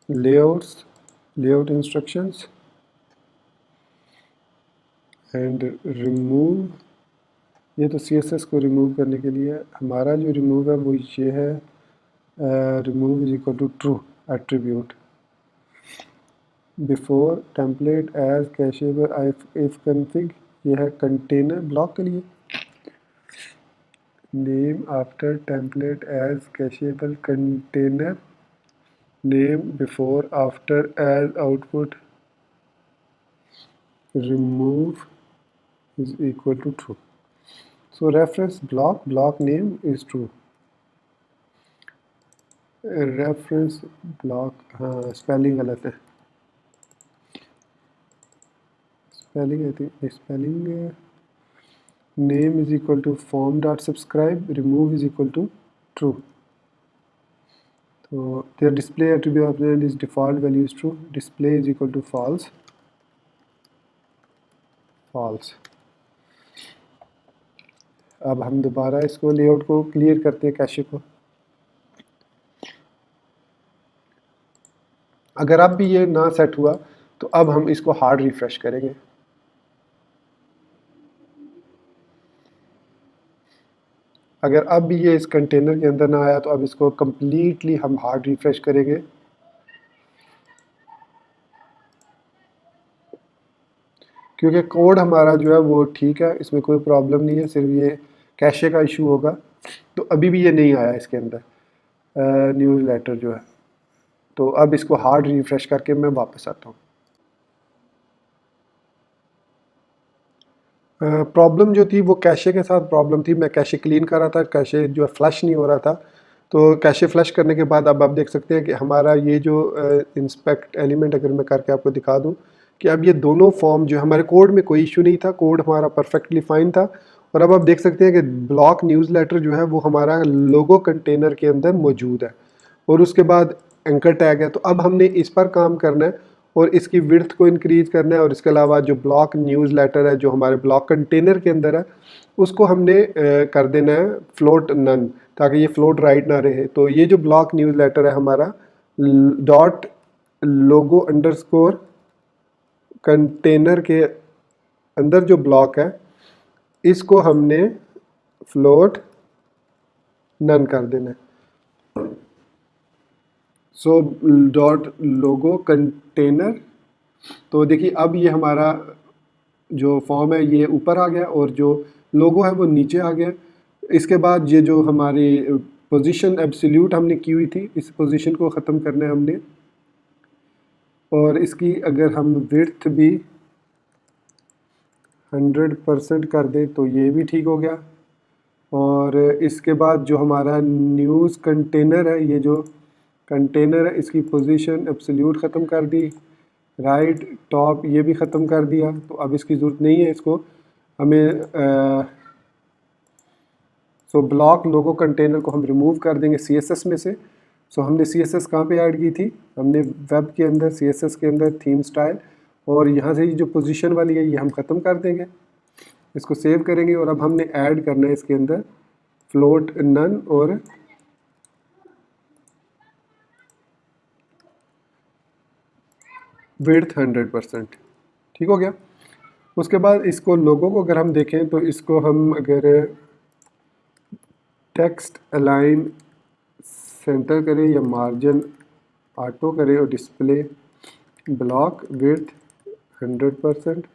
layouts, layout instructions and remove. ये तो CSS को remove करने के लिए है। हमारा जो रिमूव है वो ये है, remove is equal to true attribute before template as cacheable if config, ये है कंटेनर ब्लॉक के लिए। Name after template as cacheable container, name before after as output, remove is equal to true. So reference block, block name is true. Reference block, हाँ spelling गलत है, spelling I think spelling. Name is equal to form dot subscribe, remove is equal to true. तो their display attribute of the is default value is true, display is equal to false, false। अब हम दोबारा इसको layout को clear करते हैं, cache को। अगर अब भी ये ना सेट हुआ तो अब हम इसको हार्ड रिफ्रेश करेंगे। अगर अब भी ये इस कंटेनर के अंदर ना आया तो अब इसको कम्प्लीटली हम हार्ड रिफ्रेश करेंगे। क्योंकि कोड हमारा जो है वो ठीक है, इसमें कोई प्रॉब्लम नहीं है, सिर्फ ये कैशे का इशू होगा। तो अभी भी ये नहीं आया इसके अंदर न्यूज़ लेटर जो है। तो अब इसको हार्ड रिफ्रेश करके मैं वापस आता हूँ। प्रॉब्लम जो थी वो कैशे के साथ प्रॉब्लम थी। मैं कैशे क्लीन कर रहा था, कैशे जो है फ्लश नहीं हो रहा था। तो कैशे फ्लश करने के बाद अब आप देख सकते हैं कि हमारा ये जो इंस्पेक्ट एलिमेंट, अगर मैं करके आपको दिखा दूं कि अब ये दोनों फॉर्म जो हमारे कोड में कोई इशू नहीं था, कोड हमारा परफेक्टली फाइन था। और अब आप देख सकते हैं कि ब्लॉक न्यूज़ लेटर जो है वो हमारा लोगो कंटेनर के अंदर मौजूद है और उसके बाद एंकर टैग है। तो अब हमने इस पर काम करना है और इसकी विड्थ को इंक्रीज़ करना है। और इसके अलावा जो ब्लॉक न्यूज़ लेटर है जो हमारे ब्लॉक कंटेनर के अंदर है उसको हमने कर देना है फ्लोट नन, ताकि ये फ्लोट राइट ना रहे। तो ये जो ब्लॉक न्यूज़ लेटर है हमारा डॉट लोगो अंडरस्कोर कंटेनर के अंदर जो ब्लॉक है इसको हमने फ्लोट नन कर देना है। So dot logo container. तो देखिए अब ये हमारा जो फॉर्म है ये ऊपर आ गया और जो लोगो है वो नीचे आ गया। इसके बाद ये जो हमारी पोजीशन एब्सोल्यूट हमने की हुई थी, इस पोजीशन को ख़त्म करना है हमने। और इसकी अगर हम विड्थ भी 100% कर दें तो ये भी ठीक हो गया। और इसके बाद जो हमारा न्यूज़ कंटेनर है, ये जो कंटेनर है इसकी पोजीशन एब्सोल्यूट ख़त्म कर दी, राइट टॉप ये भी ख़त्म कर दिया। तो अब इसकी ज़रूरत नहीं है, इसको हमें सो ब्लॉक लोगो कंटेनर को हम रिमूव कर देंगे CSS में से। सो हमने CSS कहाँ पे ऐड की थी, हमने वेब के अंदर CSS के अंदर थीम स्टाइल, और यहाँ से ये जो पोजीशन वाली है ये हम ख़त्म कर देंगे। इसको सेव करेंगे और अब हमने ऐड करना है इसके अंदर फ्लोट नन और विड्थ 100%। ठीक हो गया। उसके बाद इसको लोगों को अगर हम देखें तो इसको हम अगर टेक्स्ट अलाइन सेंटर करें या मार्जिन ऑटो करें और डिस्प्ले ब्लॉक विड्थ 100%,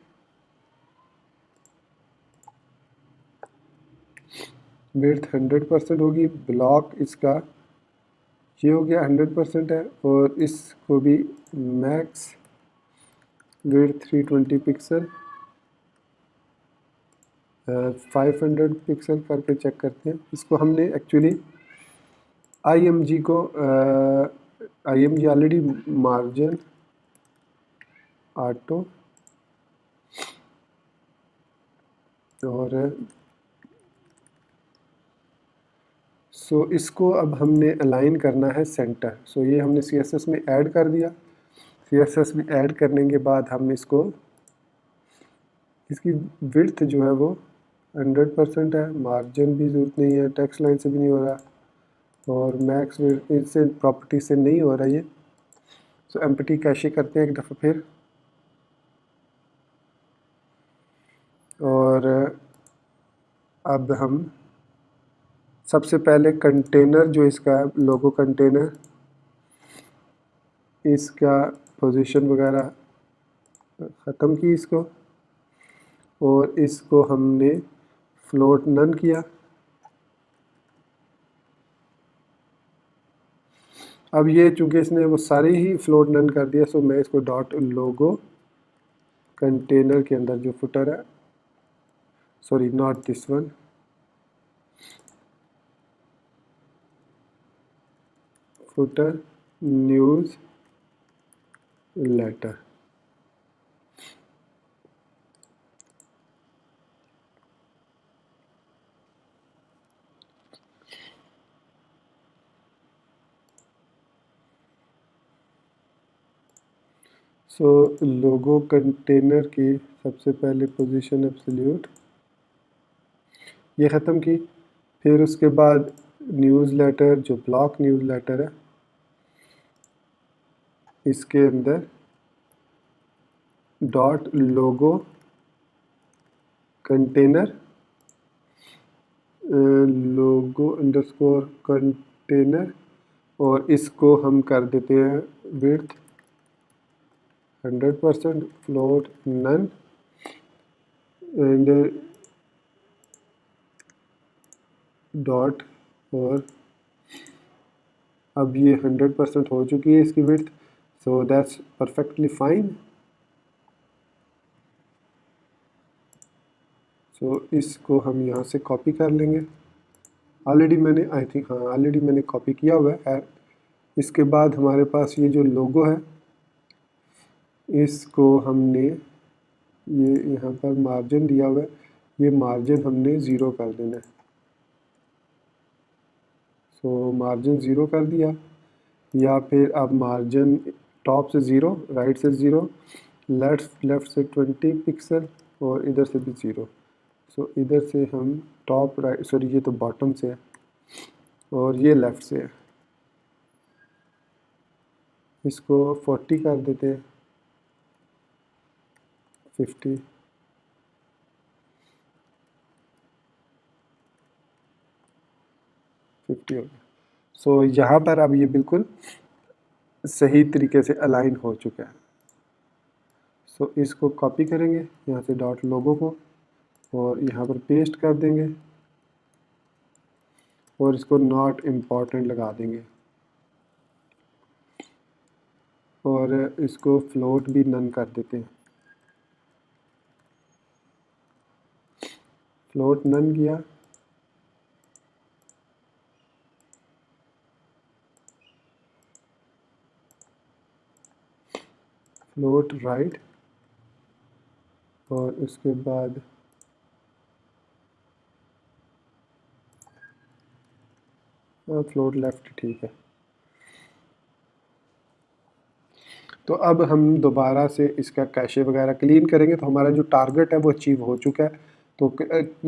विड्थ 100% होगी। ब्लॉक इसका ये हो गया 100% है और इसको भी मैक्स विड्थ 320 पिक्सल 500 पिक्सल करके चेक करते हैं। इसको हमने actually IMG already margin auto और सो इसको अब हमने अलाइन करना है सेंटर। सो ये हमने CSS में ऐड कर दिया। CSS में ऐड करने के बाद हम इसको, इसकी विड्थ जो है वो 100% है, मार्जिन भी ज़रूरत नहीं है, टेक्स्ट लाइन से भी नहीं हो रहा, और मैक्स इससे प्रॉपर्टी से नहीं हो रहा ये। सो एम्प्टी कैशे करते हैं एक दफ़ा फिर, और अब हम सबसे पहले कंटेनर जो इसका लोगो कंटेनर, इसका पोजीशन वगैरह ख़त्म की इसको, और इसको हमने फ्लोट नन किया। अब ये चूँकि इसने वो सारे ही फ्लोट नन कर दिया, सो मैं इसको डॉट लोगो कंटेनर के अंदर जो फुटर है, sorry not this one, footer newsletter, so logo container की सबसे पहले पोजीशन एब्सोल्यूट ये ख़त्म की। फिर उसके बाद न्यूज़ लेटर जो ब्लॉक न्यूज़ लेटर है, इसके अंदर dot logo container, logo underscore container, और इसको हम कर देते हैं width 100%, float none, and dot, और अब ये 100% हो चुकी है इसकी width, so that's perfectly fine. So इसको हम यहाँ से कॉपी कर लेंगे। ऑलरेडी मैंने आई थिंक हाँ ऑलरेडी मैंने कॉपी किया हुआ है। इसके बाद हमारे पास ये जो लोगो है, इसको हमने ये यहाँ पर मार्जिन दिया हुआ है, ये मार्जिन हमने ज़ीरो कर देना है। सो मार्जिन ज़ीरो कर दिया, या फिर अब मार्जिन टॉप से ज़ीरो, राइट से ज़ीरो, लेफ़्ट से 20 पिक्सल, और इधर से भी ज़ीरो। सो इधर से हम टॉप राइट, सॉरी ये तो बॉटम से है और ये लेफ़्ट से है, इसको 40 कर देते हैं, 50, हो गया। सो यहाँ पर अब ये बिल्कुल सही तरीके से अलाइन हो चुका है। सो इसको कॉपी करेंगे यहाँ से डॉट लोगो को, और यहाँ पर पेस्ट कर देंगे, और इसको नॉट इम्पॉर्टेंट लगा देंगे, और इसको फ्लोट भी नन कर देते हैं। फ्लोट नन किया, फ्लोट राइट, और उसके बाद फ्लोट लेफ़्ट, ठीक है। तो अब हम दोबारा से इसका कैशे वगैरह क्लीन करेंगे, तो हमारा जो टारगेट है वो अचीव हो चुका है। तो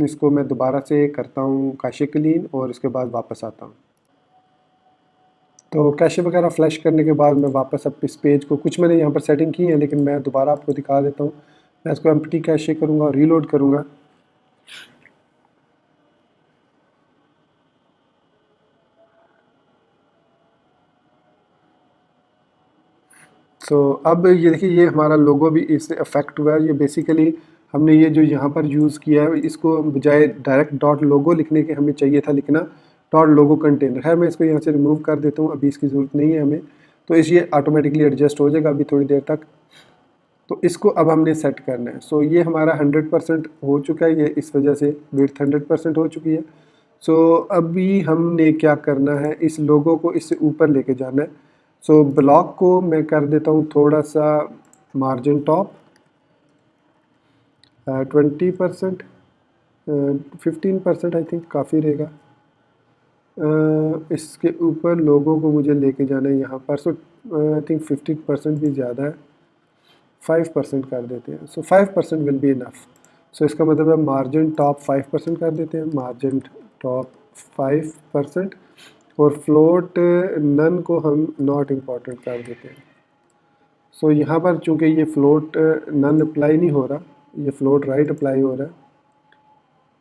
इसको मैं दोबारा से करता हूँ कैशे क्लीन, और इसके बाद वापस आता हूँ। तो कैशे वगैरह फ्लैश करने के बाद मैं वापस अब इस पेज को, कुछ मैंने यहाँ पर सेटिंग की है लेकिन मैं दोबारा आपको दिखा देता हूँ। मैं इसको एम्प्टी कैशे करूँगा और रीलोड करूँगा। सो अब ये देखिए, ये हमारा लोगो भी इससे अफेक्ट हुआ है। ये बेसिकली हमने ये जो यहाँ पर यूज़ किया है, इसको बजाय डायरेक्ट डॉट लोगो लिखने के हमें चाहिए था लिखना डॉट लोगो कंटेनर। खैर मैं इसको यहाँ से रिमूव कर देता हूँ, अभी इसकी ज़रूरत नहीं है हमें। तो ये ऑटोमेटिकली एडजस्ट हो जाएगा अभी थोड़ी देर तक। तो इसको अब हमने सेट करना है। सो ये हमारा 100% हो चुका है, ये इस वजह से विड्थ 100% हो चुकी है। सो अभी हमने क्या करना है, इस लोगो को इससे ऊपर लेके जाना है। सो ब्लॉक को मैं कर देता हूँ थोड़ा सा मार्जिन टॉप 20%, 15% आई थिंक काफ़ी रहेगा। इसके ऊपर लोगों को मुझे लेके जाना है यहाँ पर, सो आई थिंक 15% भी ज़्यादा है, 5% कर देते हैं। सो 5% विल बी इनफ। सो इसका मतलब है मार्जिन टॉप 5% कर देते हैं, मार्जिन टॉप 5%, और फ्लोट नन को हम नॉट इम्पॉर्टेंट कर देते हैं। सो यहाँ पर चूँकि ये फ्लोट नन अप्लाई नहीं हो रहा, ये फ्लोट राइट अप्लाई हो रहा है,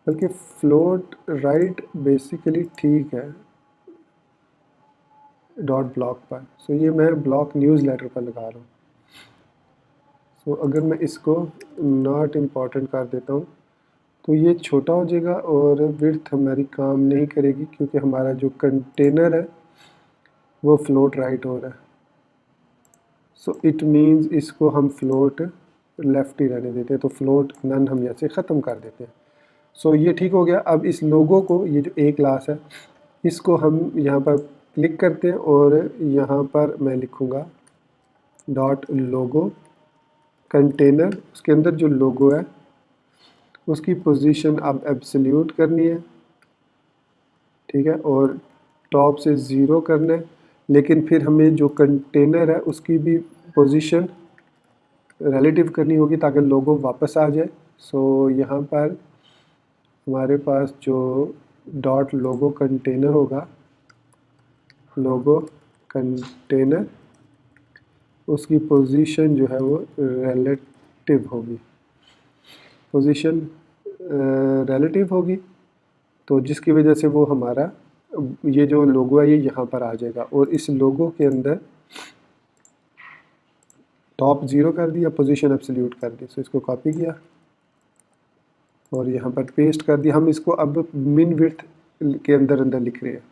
बल्कि फ्लोट राइट बेसिकली ठीक है डॉट ब्लॉक पर। सो ये मैं ब्लॉक न्यूज़ लेटर पर लगा रहा हूँ। सो अगर मैं इसको नॉट इम्पॉर्टेंट कर देता हूँ तो ये छोटा हो जाएगा और विड्थ हमारी काम नहीं करेगी, क्योंकि हमारा जो कंटेनर है वो फ्लोट राइट हो रहा है। सो इट मीन्स इसको हम फ्लोट लेफ़्ट ही रहने देते हैं, तो फ्लोट नन हम यहाँ से ख़त्म कर देते हैं। सो ये ठीक हो गया। अब इस लोगो को, ये जो ए क्लास है, इसको हम यहाँ पर क्लिक करते हैं और यहाँ पर मैं लिखूँगा डॉट लोगो कंटेनर। उसके अंदर जो लोगो है उसकी पोजीशन अब एब्सोल्यूट करनी है, ठीक है, और टॉप से 0 करना है। लेकिन फिर हमें जो कंटेनर है उसकी भी पोजीशन रिलेटिव करनी होगी ताकि लोगो वापस आ जाए। सो यहाँ पर हमारे पास जो डॉट लोगो कंटेनर होगा, लोगो कंटेनर, उसकी पोजीशन जो है वो रिलेटिव होगी, पोजीशन रिलेटिव होगी, तो जिसकी वजह से वो हमारा ये जो लोगो है ये यहाँ पर आ जाएगा। और इस लोगो के अंदर टॉप 0 कर दिया, पोजीशन एब्सोल्यूट कर दी। सो इसको कॉपी किया और यहाँ पर पेस्ट कर दिया। हम इसको अब मिन विड्थ के अंदर लिख रहे हैं।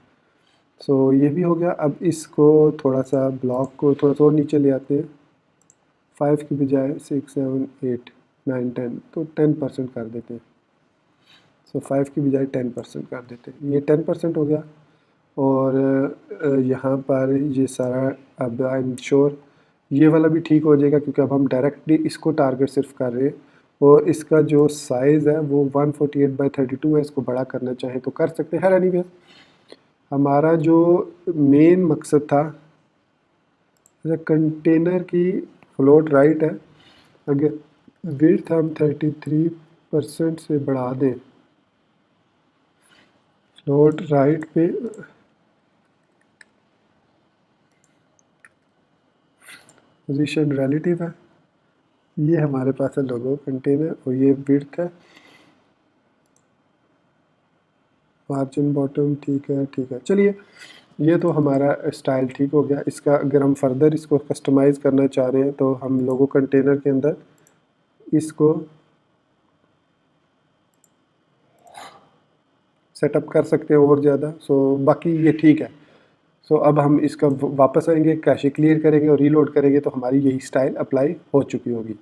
सो ये भी हो गया। अब इसको थोड़ा सा ब्लॉक को थोड़ा सा और नीचे ले आते हैं, 5 की बजाय 6, 7, 8, 9, 10, तो 10% कर देते हैं। सो 5 की बजाय 10% कर देते हैं। ये 10% हो गया। और यहाँ पर ये सारा अब आई एम श्योर ये वाला भी ठीक हो जाएगा, क्योंकि अब हम डायरेक्टली इसको टारगेट सिर्फ कर रहे हैं। और इसका जो साइज़ है वो 148/32 है। इसको बड़ा करना चाहें तो कर सकते हैं। एनीवे हमारा जो मेन मकसद था, कंटेनर की फ्लोट राइट है, अगर विड्थ हम 33% से बढ़ा दें फ्लोट राइट पे, पोजीशन रिलेटिव है, ये हमारे पास है लोगो कंटेनर, और ये विड्थ है, मार्जिन बॉटम ठीक है, ठीक है। चलिए ये तो हमारा स्टाइल ठीक हो गया। इसका अगर हम फर्दर इसको कस्टमाइज़ करना चाह रहे हैं तो हम लोगो कंटेनर के अंदर इसको सेटअप कर सकते हैं और ज़्यादा। सो बाकी ये ठीक है। सो अब हम इसका वापस आएंगे, कैशे क्लियर करेंगे और रीलोड करेंगे तो हमारी यही स्टाइल अप्लाई हो चुकी होगी।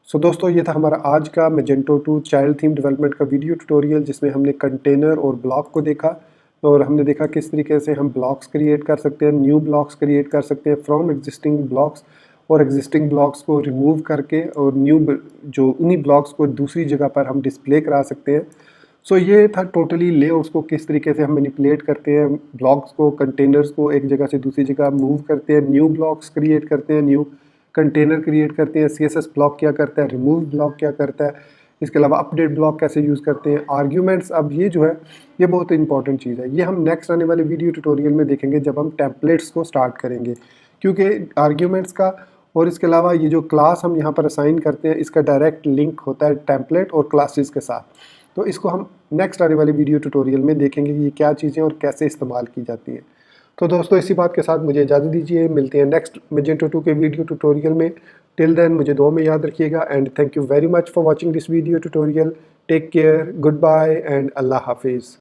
सो दोस्तों ये था हमारा आज का मैजेंटो 2 चाइल्ड थीम डेवलपमेंट का वीडियो ट्यूटोरियल, जिसमें हमने कंटेनर और ब्लॉक को देखा और हमने देखा किस तरीके से हम ब्लॉक्स क्रिएट कर सकते हैं, न्यू ब्लॉक्स क्रिएट कर सकते हैं फ्रॉम एग्जिस्टिंग ब्लॉक्स, और एग्जिस्टिंग ब्लॉक्स को रिमूव करके और न्यू जो उन्हीं ब्लॉक्स को दूसरी जगह पर हम डिस्प्ले करा सकते हैं। सो ये था टोटली लेआउट्स को किस तरीके से हम मैनिपुलेट करते हैं, ब्लॉक्स को, कंटेनर्स को एक जगह से दूसरी जगह मूव करते हैं, न्यू ब्लॉक्स क्रिएट करते हैं, न्यू कंटेनर क्रिएट करते हैं, CSS ब्लॉक क्या करता है, रिमूव ब्लॉक क्या करता है, इसके अलावा अपडेट ब्लॉक कैसे यूज़ करते हैं, आर्ग्यूमेंट्स। अब ये जो है ये बहुत इंपॉर्टेंट चीज़ है, ये हम नेक्स्ट आने वाले वीडियो ट्यूटोरियल में देखेंगे जब हम टेम्पलेट्स को स्टार्ट करेंगे, क्योंकि आर्ग्यूमेंट्स का और इसके अलावा ये जो क्लास हम यहाँ पर असाइन करते हैं इसका डायरेक्ट लिंक होता है टेम्पलेट और क्लासेस के साथ। तो इसको हम नेक्स्ट आने वाली वीडियो ट्यूटोरियल में देखेंगे कि ये क्या चीज़ें और कैसे इस्तेमाल की जाती हैं। तो दोस्तों इसी बात के साथ मुझे इजाज़त दीजिए, मिलते हैं नेक्स्ट मैजेंटो 2 के वीडियो ट्यूटोरियल में। टिल देन मुझे दुआ में याद रखिएगा and thank you very much for watching this video tutorial. Take care, good bye and अल्लाह हाफिज़।